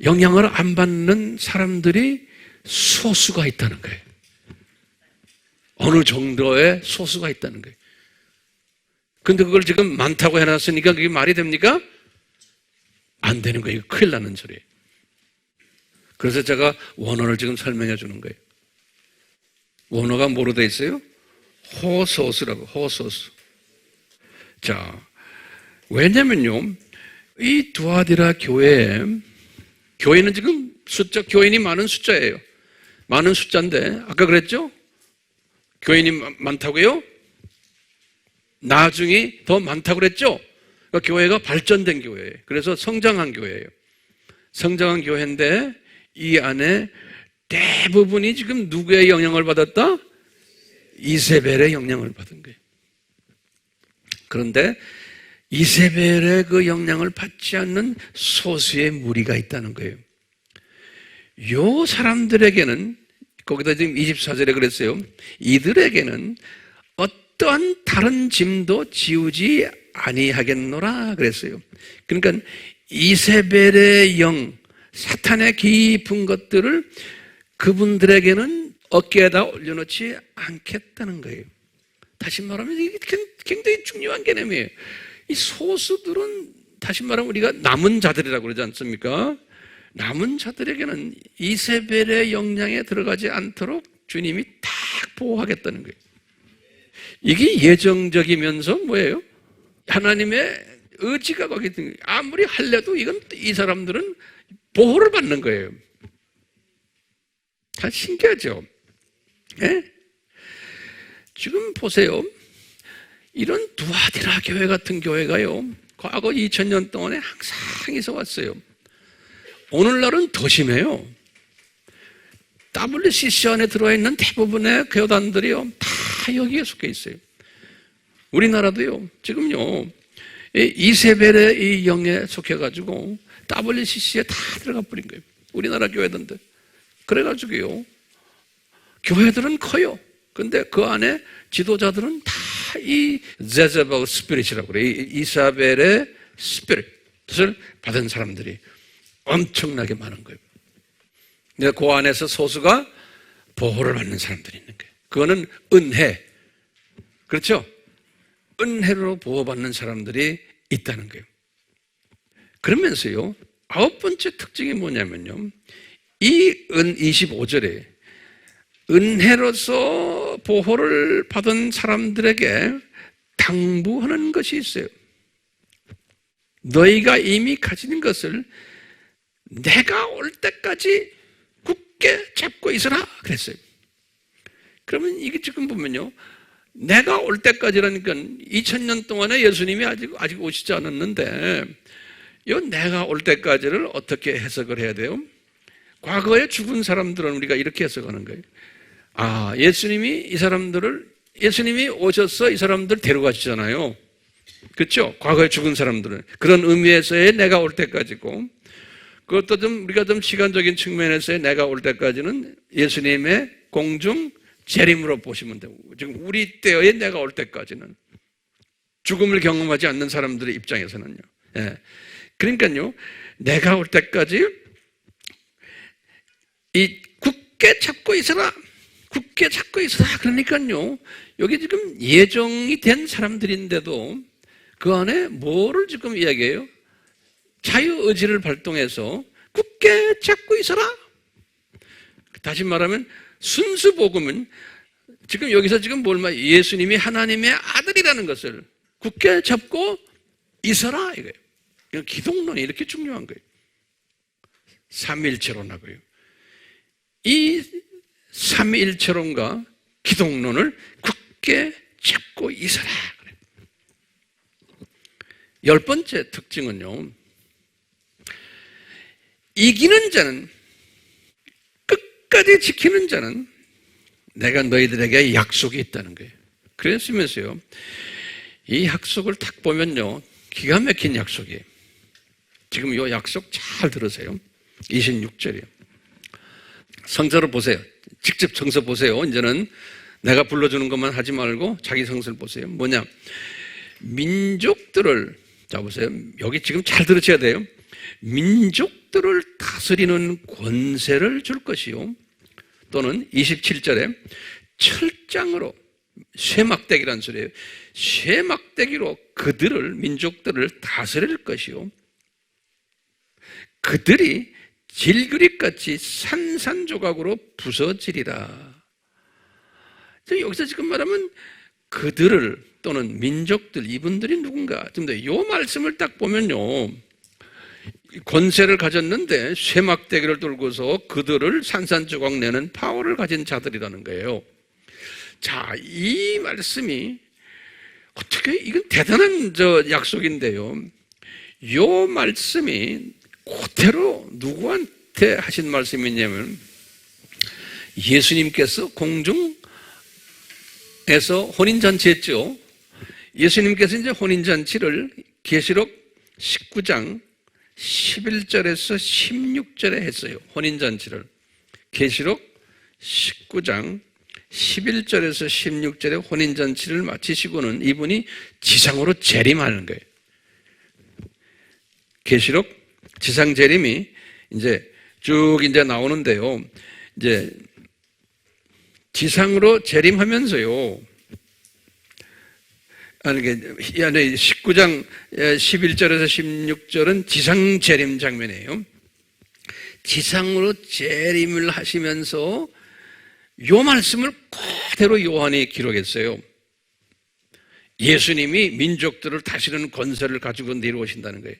영향을 안 받는 사람들이 소수가 있다는 거예요. 어느 정도의 소수가 있다는 거예요. 근데 그걸 지금 많다고 해놨으니까 그게 말이 됩니까? 안 되는 거예요. 큰일 나는 소리예요. 그래서 제가 원어를 지금 설명해 주는 거예요. 원어가 뭐로 돼 있어요? 호소스라고, 호소스. 자, 왜냐면요, 이 두아디라 교회는 지금 교인이 많은 숫자예요. 많은 숫자인데, 아까 그랬죠? 교인이 많다고요? 나중에 더 많다고 그랬죠? 그러니까 교회가 발전된 교회예요. 그래서 성장한 교회예요. 성장한 교회인데 이 안에 대부분이 지금 누구의 영향을 받았다? 이세벨의 영향을 받은 거예요. 그런데 이세벨의 그 영향을 받지 않는 소수의 무리가 있다는 거예요. 요 사람들에게는, 거기다 지금 24절에 그랬어요. 이들에게는 어떠한 다른 짐도 지우지 아니하겠노라 그랬어요. 그러니까 이세벨의 영, 사탄의 깊은 것들을 그분들에게는 어깨에다 올려놓지 않겠다는 거예요. 다시 말하면 이게 굉장히 중요한 개념이에요. 이 소수들은 다시 말하면 우리가 남은 자들이라고 그러지 않습니까? 남은 자들에게는 이세벨의 영향에 들어가지 않도록 주님이 딱 보호하겠다는 거예요. 이게 예정적이면서 뭐예요? 하나님의 의지가 거기 있는 거예요. 아무리 할래도 이 사람들은 보호를 받는 거예요. 다 신기하죠? 예? 지금 보세요. 이런 두아디라 교회 같은 교회가요, 과거 2000년 동안에 항상 있어 왔어요. 오늘날은 더 심해요. WCC 안에 들어와 있는 대부분의 교단들이요, 다 여기에 속해 있어요. 우리나라도요, 지금요, 이세벨의 이 영에 속해가지고 WCC에 다 들어가 버린 거예요. 우리나라 교회들인데. 그래가지고요, 교회들은 커요. 근데 그 안에 지도자들은 다 이 제자벨 스피릿이라고 그래요. 이사벨의 스피릿을 받은 사람들이 엄청나게 많은 거예요. 근데 그 안에서 소수가 보호를 받는 사람들이 있는 거예요. 그거는 은혜. 그렇죠? 은혜로 보호받는 사람들이 있다는 거예요. 그러면서요, 9번째 특징이 뭐냐면요, 25절에 은혜로서 보호를 받은 사람들에게 당부하는 것이 있어요. 너희가 이미 가진 것을 내가 올 때까지 굳게 잡고 있어라 그랬어요. 그러면 이게 지금 보면요, 내가 올 때까지라니까 2000년 동안에 예수님이 아직 오시지 않았는데, 요 내가 올 때까지를 어떻게 해석을 해야 돼요? 과거에 죽은 사람들은 우리가 이렇게 해석하는 거예요. 예수님이 예수님이 오셔서 이 사람들 데려가시잖아요. 그렇죠? 과거에 죽은 사람들은. 그런 의미에서의 내가 올 때까지고, 그것도 우리가 좀 시간적인 측면에서의 내가 올 때까지는 예수님의 공중 재림으로 보시면 되고, 지금 우리 때의 내가 올 때까지는 죽음을 경험하지 않는 사람들의 입장에서는요. 예. 그러니까요, 내가 올 때까지 이 굳게 잡고 있어라. 굳게 잡고 있어라. 그러니까요, 여기 지금 예정이 된 사람들인데도 그 안에 뭐를 지금 이야기해요? 자유의지를 발동해서 굳게 잡고 있어라. 다시 말하면 순수 복음은 지금 여기서 지금 예수님이 하나님의 아들이라는 것을 굳게 잡고 있어라 이거예요. 기독론이 이렇게 중요한 거예요. 삼위일체론하고요. 이 삼위일체론과 기독론을 굳게 잡고 있어라. 10번째 특징은요, 이기는 자는, 끝까지 지키는 자는 내가 너희들에게 약속이 있다는 거예요. 그랬으면서요, 이 약속을 딱 보면요, 기가 막힌 약속이에요. 지금 이 약속 잘 들으세요. 26절이에요. 성서를 보세요. 직접 성서 보세요. 이제는 내가 불러주는 것만 하지 말고 자기 성서를 보세요. 뭐냐? 민족들을, 자 보세요. 여기 지금 잘 들으셔야 돼요. 민족들을 다스리는 권세를 줄 것이요, 또는 27절에 철장으로, 쇠막대기란 소리예요. 쇠막대기로 그들을, 민족들을 다스릴 것이요, 그들이 질그릇같이 산산조각으로 부서지리라. 여기서 지금 말하면 그들을, 또는 민족들, 이분들이 누군가? 지금 이 말씀을 딱 보면요, 권세를 가졌는데 쇠막대기를 들고서 그들을 산산조각 내는 파워를 가진 자들이라는 거예요. 자, 이 말씀이 어떻게, 이건 대단한 약속인데요, 이 말씀이 그대로 누구한테 하신 말씀이냐면, 예수님께서 공중에서 혼인잔치 했죠. 예수님께서 이제 혼인잔치를 계시록 19장 11절에서 16절에 했어요. 혼인잔치를. 계시록 19장 11절에서 16절에 혼인잔치를 마치시고는 이분이 지상으로 재림하는 거예요. 계시록 지상 재림이 이제 쭉 이제 나오는데요. 이제 지상으로 재림하면서요, 19장 11절에서 16절은 지상 재림 장면이에요. 지상으로 재림을 하시면서 요 말씀을 그대로 요한이 기록했어요. 예수님이 민족들을 다스리는 권세를 가지고 내려오신다는 거예요.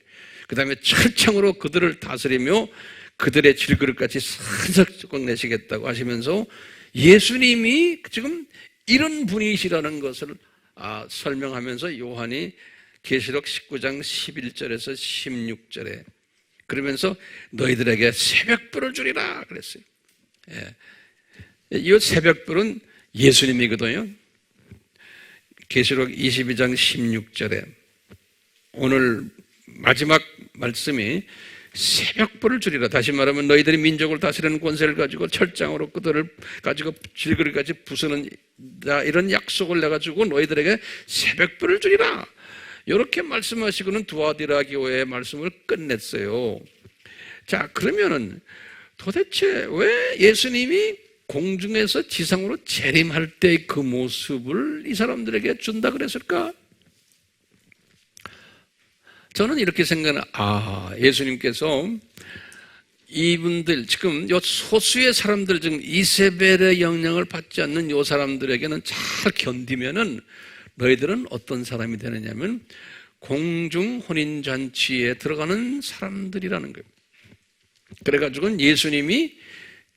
그 다음에 철창으로 그들을 다스리며 그들의 질그릇같이 산산조각 내시겠다고 하시면서 예수님이 지금 이런 분이시라는 것을 설명하면서 요한이 계시록 19장 11절에서 16절에 그러면서 너희들에게 새벽불을 주리라 그랬어요. 이 새벽불은 예수님이거든요. 계시록 22장 16절에 오늘 마지막 말씀이 새벽불을 줄이라. 다시 말하면 너희들이 민족을 다스리는 권세를 가지고 철장으로 그들을 가지고 질그릇까지 부수는 이런 약속을 내가지고 너희들에게 새벽불을 줄이라. 이렇게 말씀하시고는 두아디라 교회의 말씀을 끝냈어요. 자, 그러면은 도대체 왜 예수님이 공중에서 지상으로 재림할 때 그 모습을 이 사람들에게 준다 그랬을까? 저는 이렇게 생각해요. 예수님께서 이분들, 지금 요 소수의 사람들 중 이세벨의 영향을 받지 않는 요 사람들에게는 잘 견디면은 너희들은 어떤 사람이 되느냐면 공중 혼인잔치에 들어가는 사람들이라는 거예요. 그래가지고는 예수님이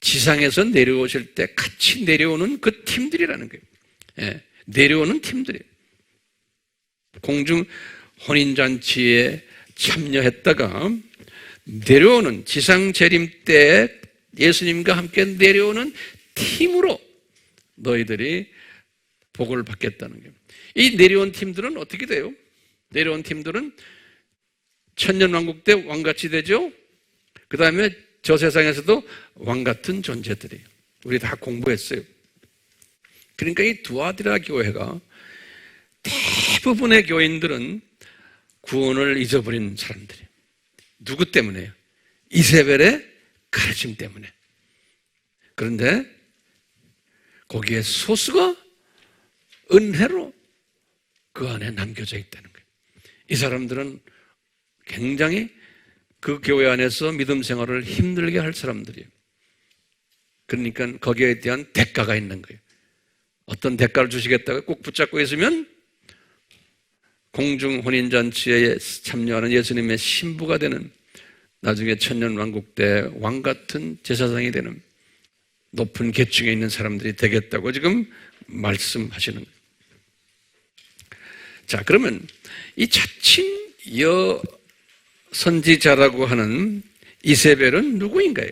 지상에서 내려오실 때 같이 내려오는 그 팀들이라는 거예요. 예, 내려오는 팀들이에요. 공중 혼인잔치에 참여했다가 내려오는 지상 재림 때 예수님과 함께 내려오는 팀으로 너희들이 복을 받겠다는 거예요. 이 내려온 팀들은 어떻게 돼요? 내려온 팀들은 천년왕국 때 왕같이 되죠. 그 다음에 저 세상에서도 왕같은 존재들이에요. 우리 다 공부했어요. 그러니까 이 두아디라 교회가 대부분의 교인들은 구원을 잊어버린 사람들이에요. 누구 때문에요? 이세벨의 가르침 때문에. 그런데 거기에 소수가 은혜로 그 안에 남겨져 있다는 거예요. 이 사람들은 굉장히 그 교회 안에서 믿음 생활을 힘들게 할 사람들이에요. 그러니까 거기에 대한 대가가 있는 거예요. 어떤 대가를 주시겠다고 꼭 붙잡고 있으면 공중 혼인잔치에 참여하는 예수님의 신부가 되는, 나중에 천년왕국 때 왕같은 제사장이 되는 높은 계층에 있는 사람들이 되겠다고 지금 말씀하시는 거예요. 자, 그러면 이 자칭 선지자라고 하는 이세벨은 누구인가요?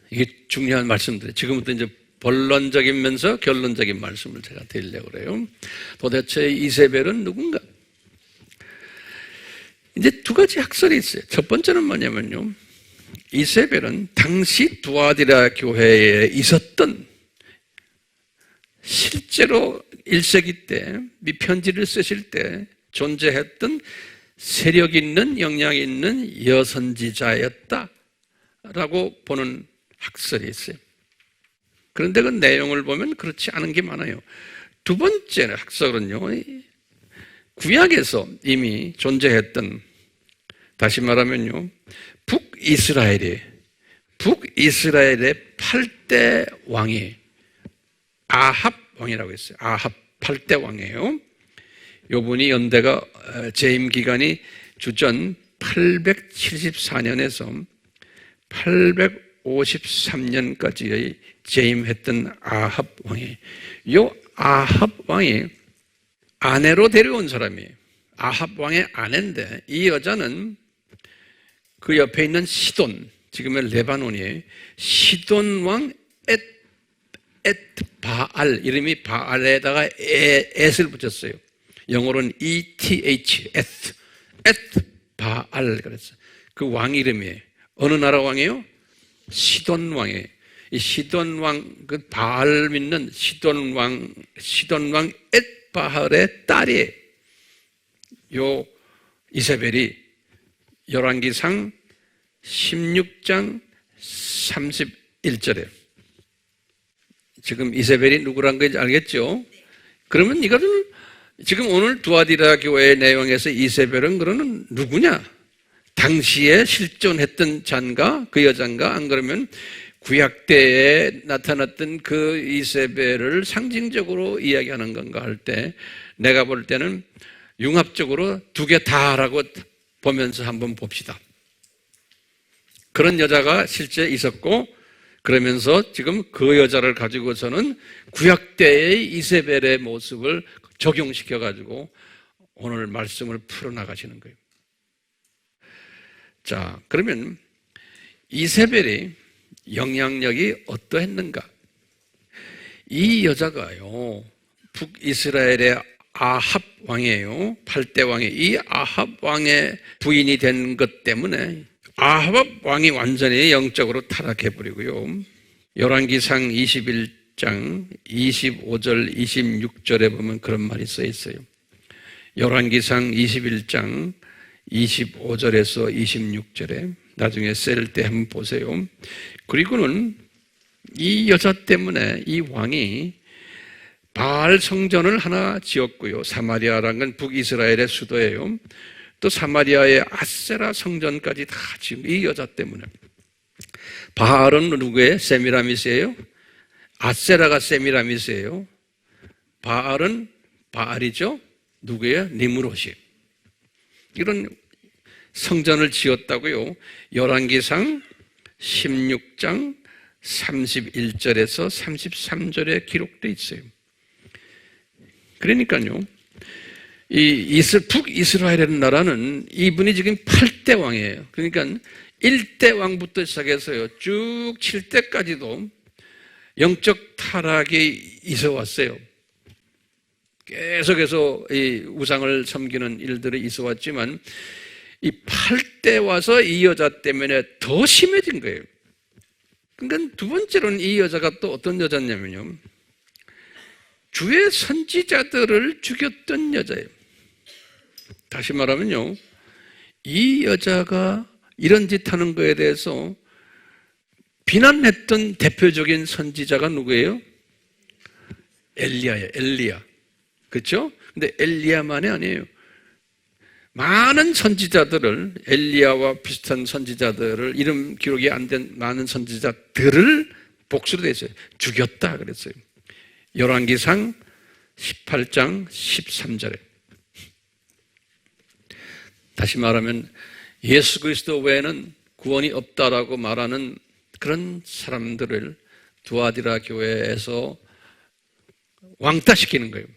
이게 중요한 말씀들이에요. 지금부터 이제 본론적이면서 결론적인 말씀을 제가 드리려고 그래요. 도대체 이세벨은 누군가? 이제 두 가지 학설이 있어요. 첫 번째는 뭐냐면요, 이세벨은 당시 두아디라 교회에 있었던, 실제로 1세기 때 이 편지를 쓰실 때 존재했던 세력 있는, 영향 있는 여선지자였다라고 보는 학설이 있어요. 그런데 그 내용을 보면 그렇지 않은 게 많아요. 두 번째 학설은요, 구약에서 이미 존재했던, 다시 말하면요, 북이스라엘의 8대 왕이 아합 왕이라고 했어요. 아합 8대 왕이에요. 요분이 연대가 재임 기간이 주전 874년에서 853년까지의 재임했던 아합 왕이, 요 아합 왕이 아내로 데려온 사람이에요. 아합 왕의 아내인데 이 여자는 그 옆에 있는 시돈, 지금의 레바논이에요. 시돈 왕 엣바알, 이름이 바알에다가 엣을 붙였어요. 영어로는 ETH, 엣바알 그랬어요. 그 왕 이름이에요. 어느 나라 왕이에요? 시돈 왕이에요. 이 시돈 왕, 그 바알 믿는 시돈 왕 엣바알의 딸이에요. 요 이세벨이 열왕기상 16장 31절에 지금 이세벨이 누구란 건지 알겠죠? 그러면 이거를 지금 오늘 두아디라 교회의 내용에서 이세벨은 그러면 누구냐? 당시에 실존했던 잔가, 그 여잔가? 안 그러면 구약 때에 나타났던 그 이세벨을 상징적으로 이야기하는 건가 할 때 내가 볼 때는 융합적으로 두 개 다라고 보면서 한번 봅시다. 그런 여자가 실제 있었고, 그러면서 지금 그 여자를 가지고서는 구약 때의 이세벨의 모습을 적용시켜 가지고 오늘 말씀을 풀어나가시는 거예요. 자, 그러면 이세벨의 영향력이 어떠했는가? 이 여자가요, 북이스라엘의 아합 왕이에요. 8대 왕이 이 아합 왕의 부인이 된 것 때문에 아합 왕이 완전히 영적으로 타락해버리고요. 열왕기상 21장 25절 26절에 보면 그런 말이 써 있어요. 열왕기상 21장 25절에서 26절에 나중에 셀 때 한번 보세요. 그리고는 이 여자 때문에 이 왕이 바알 성전을 하나 지었고요. 사마리아라는 건 북이스라엘의 수도예요. 또 사마리아의 아세라 성전까지 다 지은 이 여자 때문에. 바알은 누구예요? 세미라미스예요. 아세라가 세미라미스예요. 바알은 바알이죠. 누구예요? 니므롯이에요. 이런 성전을 지었다고요. 열왕기상 16장 31절에서 33절에 기록되어 있어요. 그러니까요, 이 북이스라엘이라는 나라는 이분이 지금 8대 왕이에요. 그러니까 1대 왕부터 시작해서요, 쭉 7대까지도 영적 타락이 있어 왔어요. 계속해서 이 우상을 섬기는 일들이 있어 왔지만 이 8대 와서 이 여자 때문에 더 심해진 거예요. 그러니까 두 번째로는 이 여자가 또 어떤 여자냐면요, 주의 선지자들을 죽였던 여자예요. 다시 말하면요, 이 여자가 이런 짓 하는 거에 대해서 비난했던 대표적인 선지자가 누구예요? 엘리야예요. 엘리야. 그렇죠? 근데 엘리야만이 아니에요. 많은 선지자들을, 엘리야와 비슷한 선지자들을, 이름 기록이 안 된 많은 선지자들을 복수로 됐어요. 죽였다 그랬어요. 열왕기상 18장 13절에. 다시 말하면 예수 그리스도 외에는 구원이 없다라고 말하는 그런 사람들을 두아디라 교회에서 왕따시키는 거예요.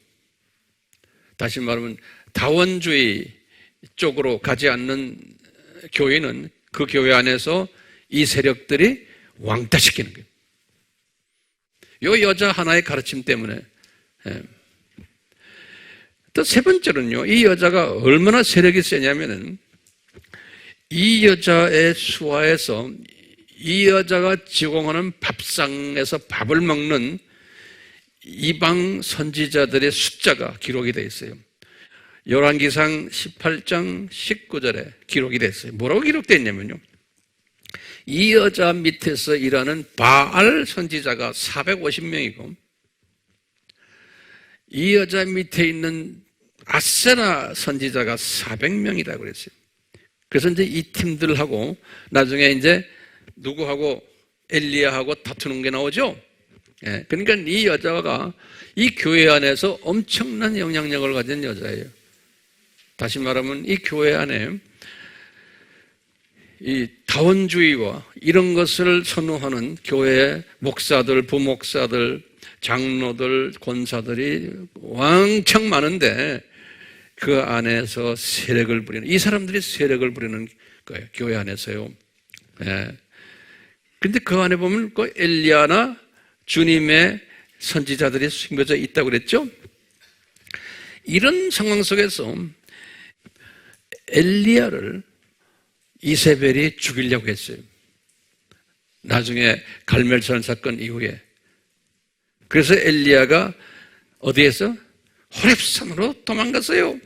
다시 말하면 다원주의 쪽으로 가지 않는 교회는 그 교회 안에서 이 세력들이 왕따시키는 거예요. 이 여자 하나의 가르침 때문에. 또 세 번째로는요, 이 여자가 얼마나 세력이 세냐면은 이 여자의 수하에서 이 여자가 지공하는 밥상에서 밥을 먹는 이방 선지자들의 숫자가 기록이 되어 있어요. 열왕기상 18장 19절에 기록이 됐어요. 뭐라고 기록되어 있냐면요, 이 여자 밑에서 일하는 바알 선지자가 450명이고 이 여자 밑에 있는 아세라 선지자가 400명이다 그랬어요. 그래서 이제 이 팀들하고 나중에 이제 누구하고 엘리야하고 다투는 게 나오죠. 예, 그러니까 이 여자가 이 교회 안에서 엄청난 영향력을 가진 여자예요. 다시 말하면 이 교회 안에 이 다원주의와 이런 것을 선호하는 교회의 목사들, 부목사들, 장로들, 권사들이 왕창 많은데 그 안에서 세력을 부리는, 이 사람들이 세력을 부리는 거예요. 교회 안에서요. 예. 근데 그 안에 보면 그 엘리야나 주님의 선지자들이 숨겨져 있다고 그랬죠? 이런 상황 속에서 엘리야를 이세벨이 죽이려고 했어요. 나중에 갈멜산 사건 이후에. 그래서 엘리야가 어디에서? 호렙산으로 도망갔어요.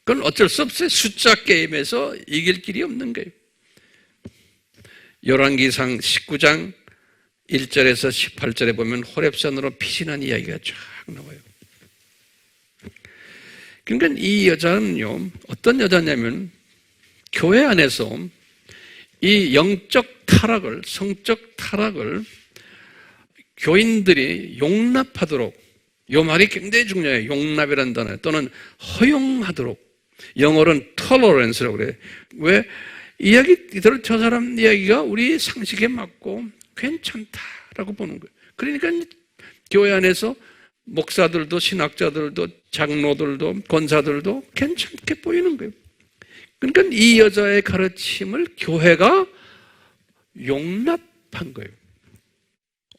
그건 어쩔 수 없어요. 숫자 게임에서 이길 길이 없는 거예요. 열왕기상 19장 1절에서 18절에 보면 호렙산으로 피신한 이야기가 쫙 나와요. 그러니까 이 여자는요, 어떤 여자냐면 교회 안에서 이 영적 타락을, 성적 타락을 교인들이 용납하도록, 이 말이 굉장히 중요해요. 용납이라는 단어, 또는 허용하도록. 영어로는 tolerance라고 그래요. 왜? 이야기대로 저 사람 이야기가 우리 상식에 맞고 괜찮다라고 보는 거예요. 그러니까 교회 안에서 목사들도, 신학자들도, 장로들도, 권사들도 괜찮게 보이는 거예요. 그러니까 이 여자의 가르침을 교회가 용납한 거예요.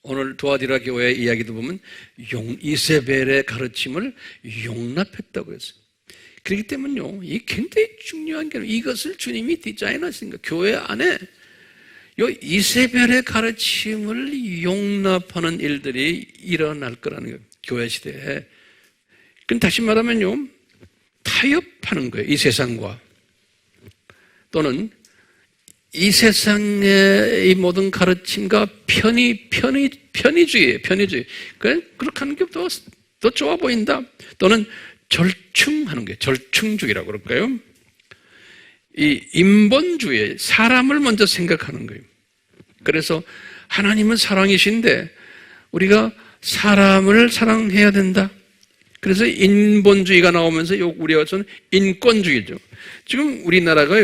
오늘 두아디라 교회 이야기도 보면 이세벨의 가르침을 용납했다고 했어요. 그렇기 때문에요, 이 굉장히 중요한 게 이것을 주님이 디자인하신 거예요. 교회 안에 이 이세벨의 가르침을 용납하는 일들이 일어날 거라는 거예요. 교회 시대에. 그럼 다시 말하면요, 타협하는 거예요. 이 세상과. 또는 이 세상의 이 모든 가르침과 편의주의예요. 편의주의. 그렇게 하는 게 더 좋아 보인다. 또는 절충하는 게 절충주의라고 그럴까요? 이 인본주의, 사람을 먼저 생각하는 거예요. 그래서 하나님은 사랑이신데 우리가 사람을 사랑해야 된다. 그래서 인본주의가 나오면서 우리와서는 인권주의죠. 지금 우리나라가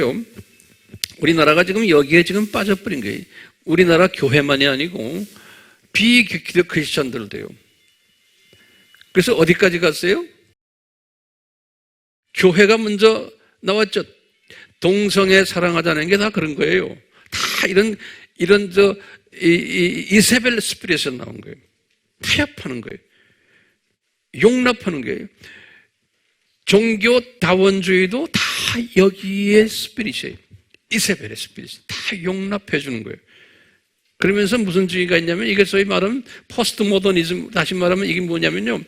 지금 여기에 지금 빠져버린 거예요. 우리나라 교회만이 아니고 비기독 크리스천들도요. 그래서 어디까지 갔어요? 교회가 먼저 나왔죠. 동성애 사랑하자는 게 다 그런 거예요. 다 이런 이세벨 스피릿에서 나온 거예요. 타협하는 거예요. 용납하는 거예요. 종교 다원주의도 다 여기에 스피릿이에요. 이세벨의 스피릿. 다 용납해 주는 거예요. 그러면서 무슨 주의가 있냐면, 이게 소위 말하면 포스트 모더니즘, 다시 말하면 이게 뭐냐면요,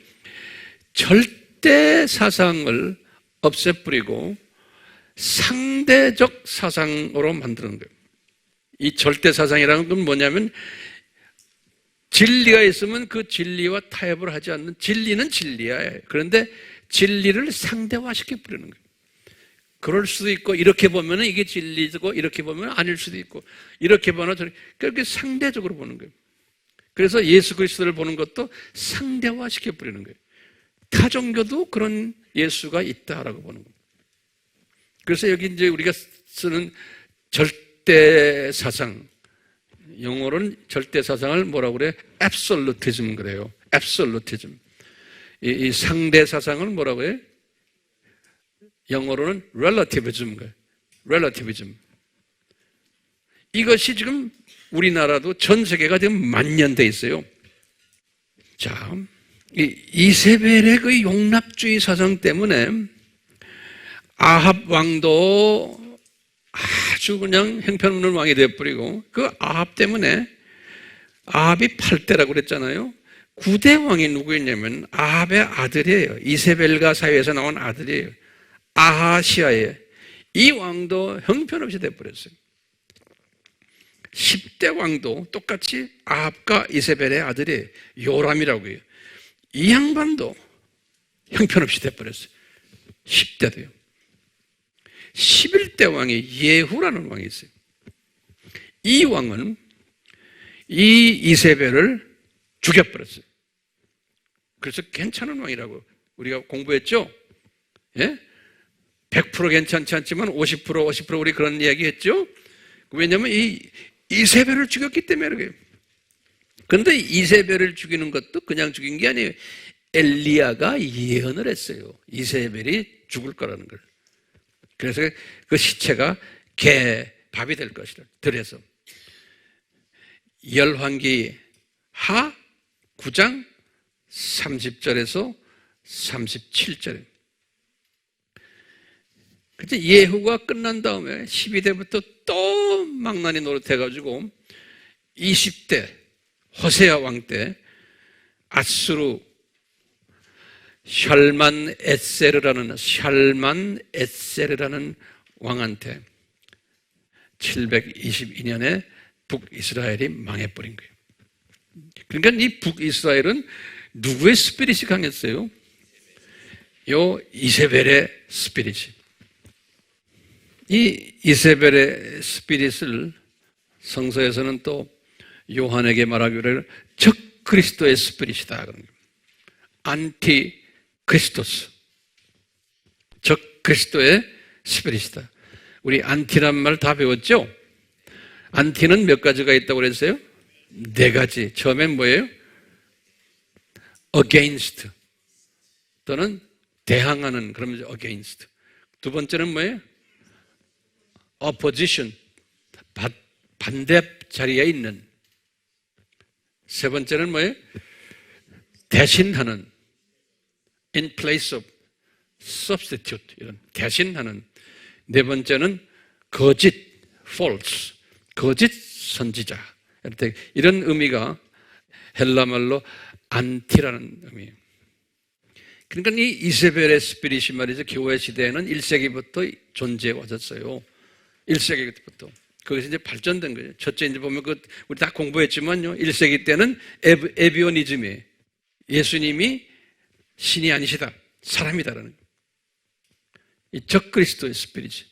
절대 사상을 없애버리고 상대적 사상으로 만드는 거예요. 이 절대 사상이라는 건 뭐냐면, 진리가 있으면 그 진리와 타협을 하지 않는, 진리는 진리야. 그런데 진리를 상대화시켜버리는 거예요. 그럴 수도 있고, 이렇게 보면 이게 진리고, 이렇게 보면 아닐 수도 있고, 이렇게 보면 그렇게 상대적으로 보는 거예요. 그래서 예수 그리스도를 보는 것도 상대화시켜버리는 거예요. 타 종교도 그런 예수가 있다라고 보는 거예요. 그래서 여기 이제 우리가 쓰는 절대 사상, 영어로는 절대 사상을 뭐라고 그래요? absolutism 그래요. absolutism. 이 상대 사상을 뭐라고 해요? 영어로는 relativism. relativism. 이것이 지금 우리나라도 전 세계가 지금 만연돼 있어요. 자, 이세벨의 그 용납주의 사상 때문에 아합 왕도 아주 그냥 형편없는 왕이 되어버리고, 그 아합 때문에, 아합이 8대라고 그랬잖아요. 9대 왕이 누구였냐면 아합의 아들이에요. 이세벨과 사이에서 나온 아들이에요. 아하시아예요. 이 왕도 형편없이 되어버렸어요. 10대 왕도 똑같이 아합과 이세벨의 아들이에요. 요람이라고 해요. 이 양반도 형편없이 되어버렸어요. 10대도요. 11대 왕이 예후라는 왕이 있어요. 이 왕은 이 이세벨을 죽여버렸어요. 그래서 괜찮은 왕이라고 우리가 공부했죠? 예? 100% 괜찮지 않지만 50% 우리 그런 이야기 했죠? 왜냐하면 이 이세벨을 죽였기 때문에 그래요. 그런데 이세벨을 죽이는 것도 그냥 죽인 게 아니에요. 엘리야가 예언을 했어요. 이세벨이 죽을 거라는 걸. 그래서 그 시체가 밥이 될 것이다. 들에서 열왕기 하 9장 30절에서 37절. 그때 예후가 끝난 다음에 12대부터 또 망나니 노릇해가지고 20대 호세아 왕 때 아수르 샬만 에세르라는 왕한테 722년에 북이스라엘이 망해버린 거예요. 그러니까 이 북이스라엘은 누구의 스피릿이 강했어요? 요 이세벨의 스피릿이. 이 이세벨의 스피릿을 성서에서는 또 요한에게 말하기를 적 그리스도의 스피릿이다. 안티 크리스토스. 적 그리스도의 스피릿이다. 우리 안티란 말 다 배웠죠? 안티는 몇 가지가 있다고 그랬어요? 4가지. 처음엔 뭐예요? against. 또는 대항하는, 그러면 against. 두 번째는 뭐예요? opposition. 반대 자리에 있는. 세 번째는 뭐예요? 대신하는, in place of, substitute, 이런 대신하는. 네 번째는 거짓, false, 거짓 선지자. 이런 의미가 헬라말로 안티라는 의미예요. 그러니까 이 이세벨의 스피릿이 말이죠, 교회 시대에는 1세기부터 존재해 왔었어요. 1세기부터. 거기서 이제 발전된 거예요. 첫째 이제 보면 우리 다 공부했지만요. 1세기 때는 에비오니즘이에요. 예수님이 신이 아니시다. 사람이다라는 거예요. 이 적그리스도의 스피릿이.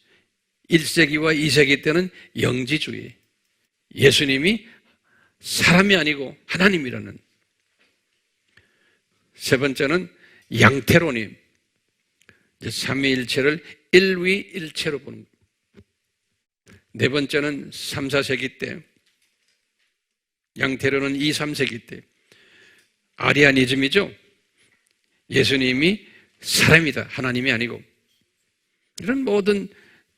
1세기와 2세기 때는 영지주의. 예수님이 사람이 아니고 하나님이라는. 세 번째는 양태론임. 삼위일체를 일위일체로 보는 거예요. 네 번째는 3, 4세기 때, 양태론은 2, 3세기 때 아리아니즘이죠. 예수님이 사람이다. 하나님이 아니고. 이런 모든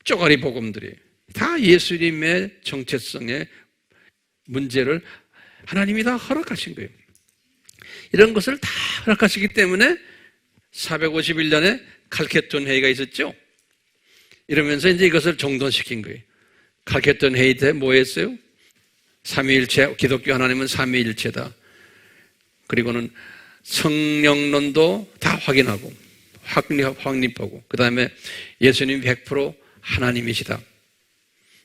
쪼가리 복음들이 다 예수님의 정체성의 문제를 하나님이 다 허락하신 거예요. 이런 것을 다 허락하시기 때문에 451년에 칼케톤 회의가 있었죠. 이러면서 이제 이것을 정돈시킨 거예요. 칼케톤 회의 때 뭐 했어요? 삼위일체, 기독교 하나님은 삼위일체다. 그리고는 성령론도 다 확인하고 확립하고 그 다음에 예수님 100% 하나님이시다.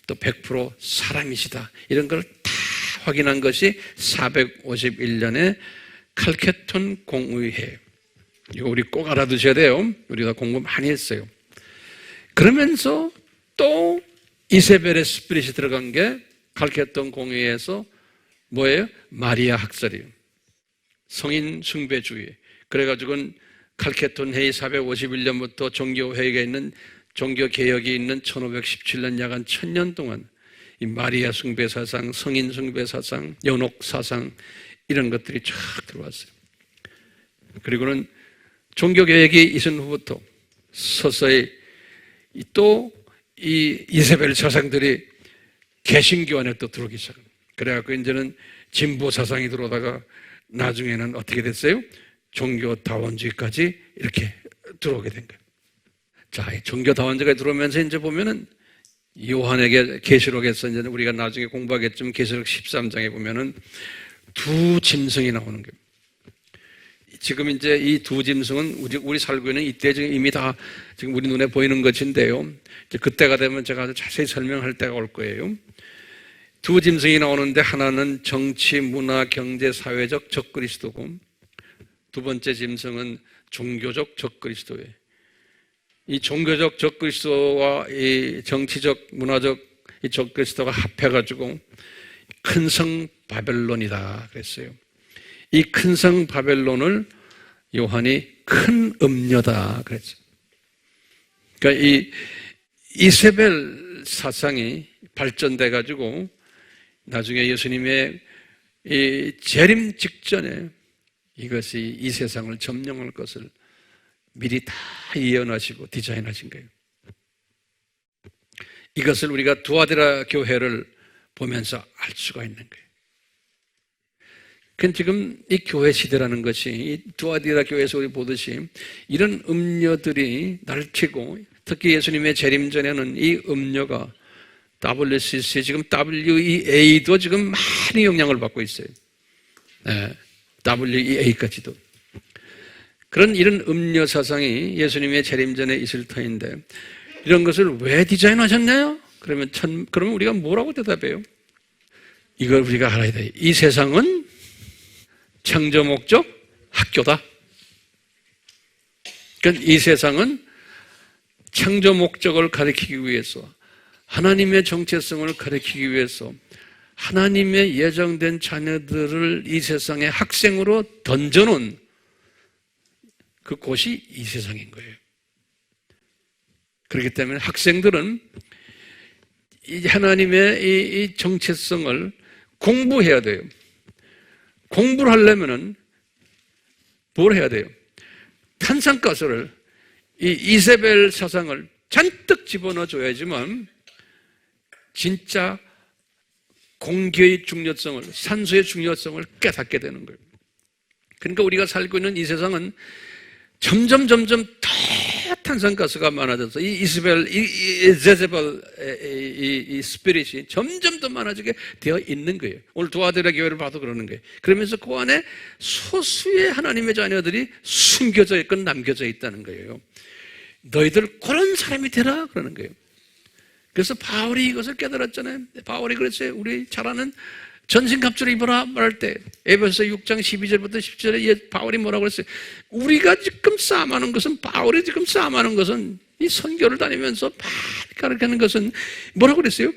또 100% 사람이시다. 이런 걸 다 확인한 것이 451년에 칼케톤 공의회. 이거 우리 꼭 알아두셔야 돼요. 우리가 공부 많이 했어요. 그러면서 또 이세벨의 스피릿이 들어간 게 칼케톤 공의회에서 뭐예요? 마리아 학설이에요. 성인 숭배주의. 그래가지고는 칼케톤 회의 451년부터 종교회의가 있는 종교개혁이 있는 1517년 약 한 1000년 동안 이 마리아 숭배 사상, 성인 숭배 사상, 연옥 사상 이런 것들이 쫙 들어왔어요. 그리고는 종교개혁이 있은 후부터 서서히 또 이 이세벨 사상들이 개신교 안에 또 들어오기 시작합니다. 그래갖고 이제는 진보 사상이 들어오다가 나중에는 어떻게 됐어요? 종교다원주의까지 이렇게 들어오게 된 거예요. 자, 종교다원주의가 들어오면서 이제 보면은 요한에게 계시록에서 이제 우리가 나중에 공부하겠지만 계시록 13장에 보면은 두 짐승이 나오는 거예요. 지금 이제 이 두 짐승은 우리 살고 있는 이때 지금 이미 다 지금 우리 눈에 보이는 것인데요. 이제 그때가 되면 제가 아주 자세히 설명할 때가 올 거예요. 두 짐승이 나오는데 하나는 정치, 문화, 경제, 사회적 적그리스도고 두 번째 짐승은 종교적 적그리스도예요. 이 종교적 적그리스도와 이 정치적, 문화적 이 적그리스도가 합해가지고 큰 성 바벨론이다 그랬어요. 이 큰 성 바벨론을 요한이 큰 음녀다 그랬어요. 그러니까 이 이세벨 사상이 발전돼가지고 나중에 예수님의 이 재림 직전에 이것이 이 세상을 점령할 것을 미리 다 예언하시고 디자인하신 거예요. 이것을 우리가 두아디라 교회를 보면서 알 수가 있는 거예요. 그건 지금 이 교회 시대라는 것이 이 두아디라 교회에서 우리 보듯이 이런 음녀들이 날치고 특히 예수님의 재림 전에는 이 음녀가 WCC 지금 WEA도 지금 많이 영향을 받고 있어요. 네, WEA까지도. 그런 이런 음녀 사상이 예수님의 재림 전에 있을 터인데 이런 것을 왜 디자인하셨나요? 그러면 우리가 뭐라고 대답해요? 이걸 우리가 알아야 돼요. 이 세상은 창조 목적 학교다. 그러니까 이 세상은 창조 목적을 가리키기 위해서 하나님의 정체성을 가리키기 위해서 하나님의 예정된 자녀들을 이 세상에 학생으로 던져놓은 그 곳이 이 세상인 거예요. 그렇기 때문에 학생들은 이 하나님의 이 정체성을 공부해야 돼요. 공부를 하려면은 뭘 해야 돼요? 탄산가스를 이 이세벨 사상을 잔뜩 집어넣어 줘야지만 진짜 공기의 중요성을, 산소의 중요성을 깨닫게 되는 거예요. 그러니까 우리가 살고 있는 이 세상은 점점 더 탄산가스가 많아져서 이 이스벨, 이 제제벨, 이 스피릿이 점점 더 많아지게 되어 있는 거예요. 오늘 두아디라 교회를 봐도 그러는 거예요. 그러면서 그 안에 소수의 하나님의 자녀들이 숨겨져 있고 남겨져 있다는 거예요. 너희들 그런 사람이 되라 그러는 거예요. 그래서 바울이 이것을 깨달았잖아요. 바울이 그랬어요. 우리 잘 아는 전신갑주를 입어라 말할 때 에베소 6장 12절부터 17절에 바울이 뭐라고 그랬어요? 우리가 지금 싸움하는 것은, 바울이 지금 싸움하는 것은, 이 선교를 다니면서 많이 가르치는 것은 뭐라고 그랬어요?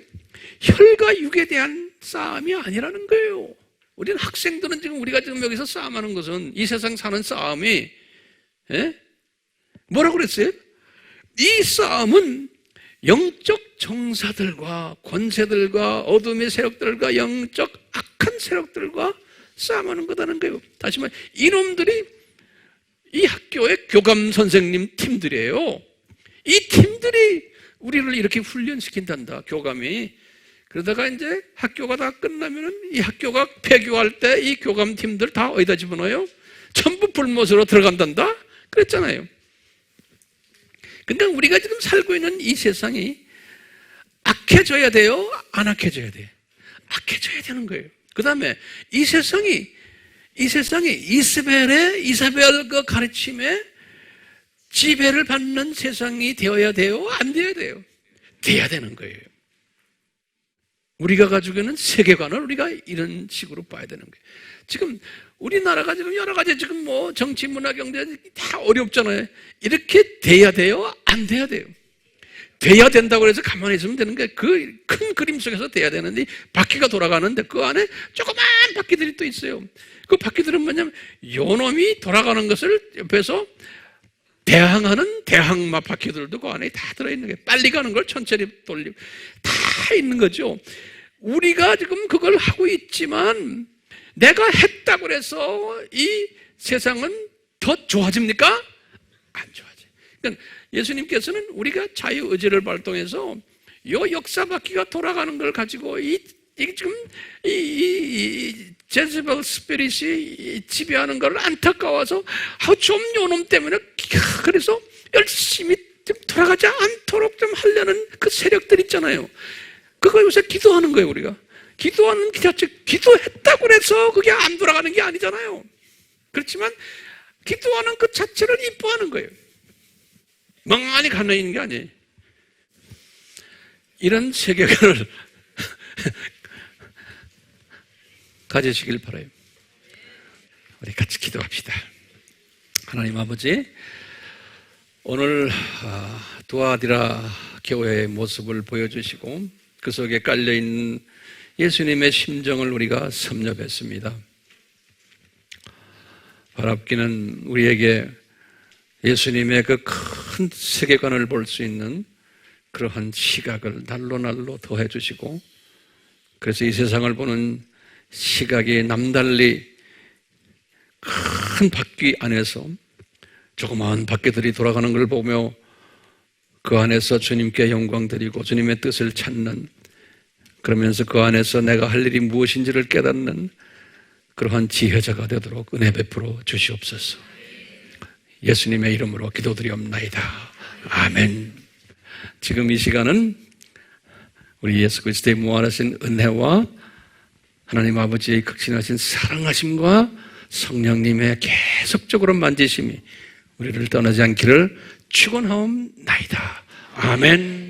혈과 육에 대한 싸움이 아니라는 거예요. 우리는 학생들은 지금 우리가 지금 여기서 싸움하는 것은, 이 세상 사는 싸움이 뭐라고 그랬어요? 이 싸움은 영적 정사들과 권세들과 어둠의 세력들과 영적 악한 세력들과 싸움하는 거다는 거예요. 다시 말해, 이놈들이 이 학교의 교감 선생님 팀들이에요. 이 팀들이 우리를 이렇게 훈련시킨단다, 교감이. 그러다가 이제 학교가 다 끝나면은 이 학교가 폐교할 때 이 교감 팀들 다 어디다 집어넣어요? 전부 불못으로 들어간단다? 그랬잖아요. 근데 우리가 지금 살고 있는 이 세상이 악해져야 돼요? 안 악해져야 돼요? 악해져야 되는 거예요. 그 다음에 이 세상이 이사벨의 그 가르침에 지배를 받는 세상이 되어야 돼요? 안 되어야 돼요? 돼야 되는 거예요. 우리가 가지고 있는 세계관을 우리가 이런 식으로 봐야 되는 거예요. 지금 우리나라가 지금 여러 가지 지금 뭐 정치, 문화, 경제 다 어렵잖아요. 이렇게 돼야 돼요? 안 돼야 돼요? 돼야 된다고 해서 가만히 있으면 되는 게, 그 큰 그림 속에서 돼야 되는데, 바퀴가 돌아가는데 그 안에 조그만 바퀴들이 또 있어요. 그 바퀴들은 뭐냐면 요놈이 돌아가는 것을 옆에서 대항하는 대항마 바퀴들도 그 안에 다 들어있는 거예요. 빨리 가는 걸 천천히 돌리고 다 있는 거죠. 우리가 지금 그걸 하고 있지만 내가 했다고 해서 이 세상은 더 좋아집니까? 안 좋아져. 그러니까 예수님께서는 우리가 자유의지를 발동해서 요 역사 바퀴가 돌아가는 걸 가지고 지금 제즈벨 스피릿이 지배하는 걸 안타까워서 좀 요놈 때문에 그래서 열심히 좀 돌아가지 않도록 좀 하려는 그 세력들 있잖아요. 그거 요새 기도하는 거예요. 우리가 기도하는 그 자체, 기도했다고 해서 그게 안 돌아가는 게 아니잖아요. 그렇지만 기도하는 그 자체를 이뻐하는 거예요. 멍하니 가만히 있는 게 아니에요. 이런 세계관을 가지시길 바라요. 우리 같이 기도합시다. 하나님 아버지, 오늘 두아디라 교회의 모습을 보여주시고 그 속에 깔려있는 예수님의 심정을 우리가 섭렵했습니다. 바랍기는 우리에게 예수님의 그 큰 세계관을 볼 수 있는 그러한 시각을 날로 더해 주시고, 그래서 이 세상을 보는 시각이 남달리 큰 바퀴 안에서 조그마한 바퀴들이 돌아가는 걸 보며 그 안에서 주님께 영광 드리고 주님의 뜻을 찾는, 그러면서 그 안에서 내가 할 일이 무엇인지를 깨닫는 그러한 지혜자가 되도록 은혜 베풀어 주시옵소서. 예수님의 이름으로 기도드리옵나이다. 아멘. 지금 이 시간은 우리 예수 그리스도의 무한하신 은혜와 하나님 아버지의 극진하신 사랑하심과 성령님의 계속적으로 만지심이 우리를 떠나지 않기를 축원하옵나이다. 아멘.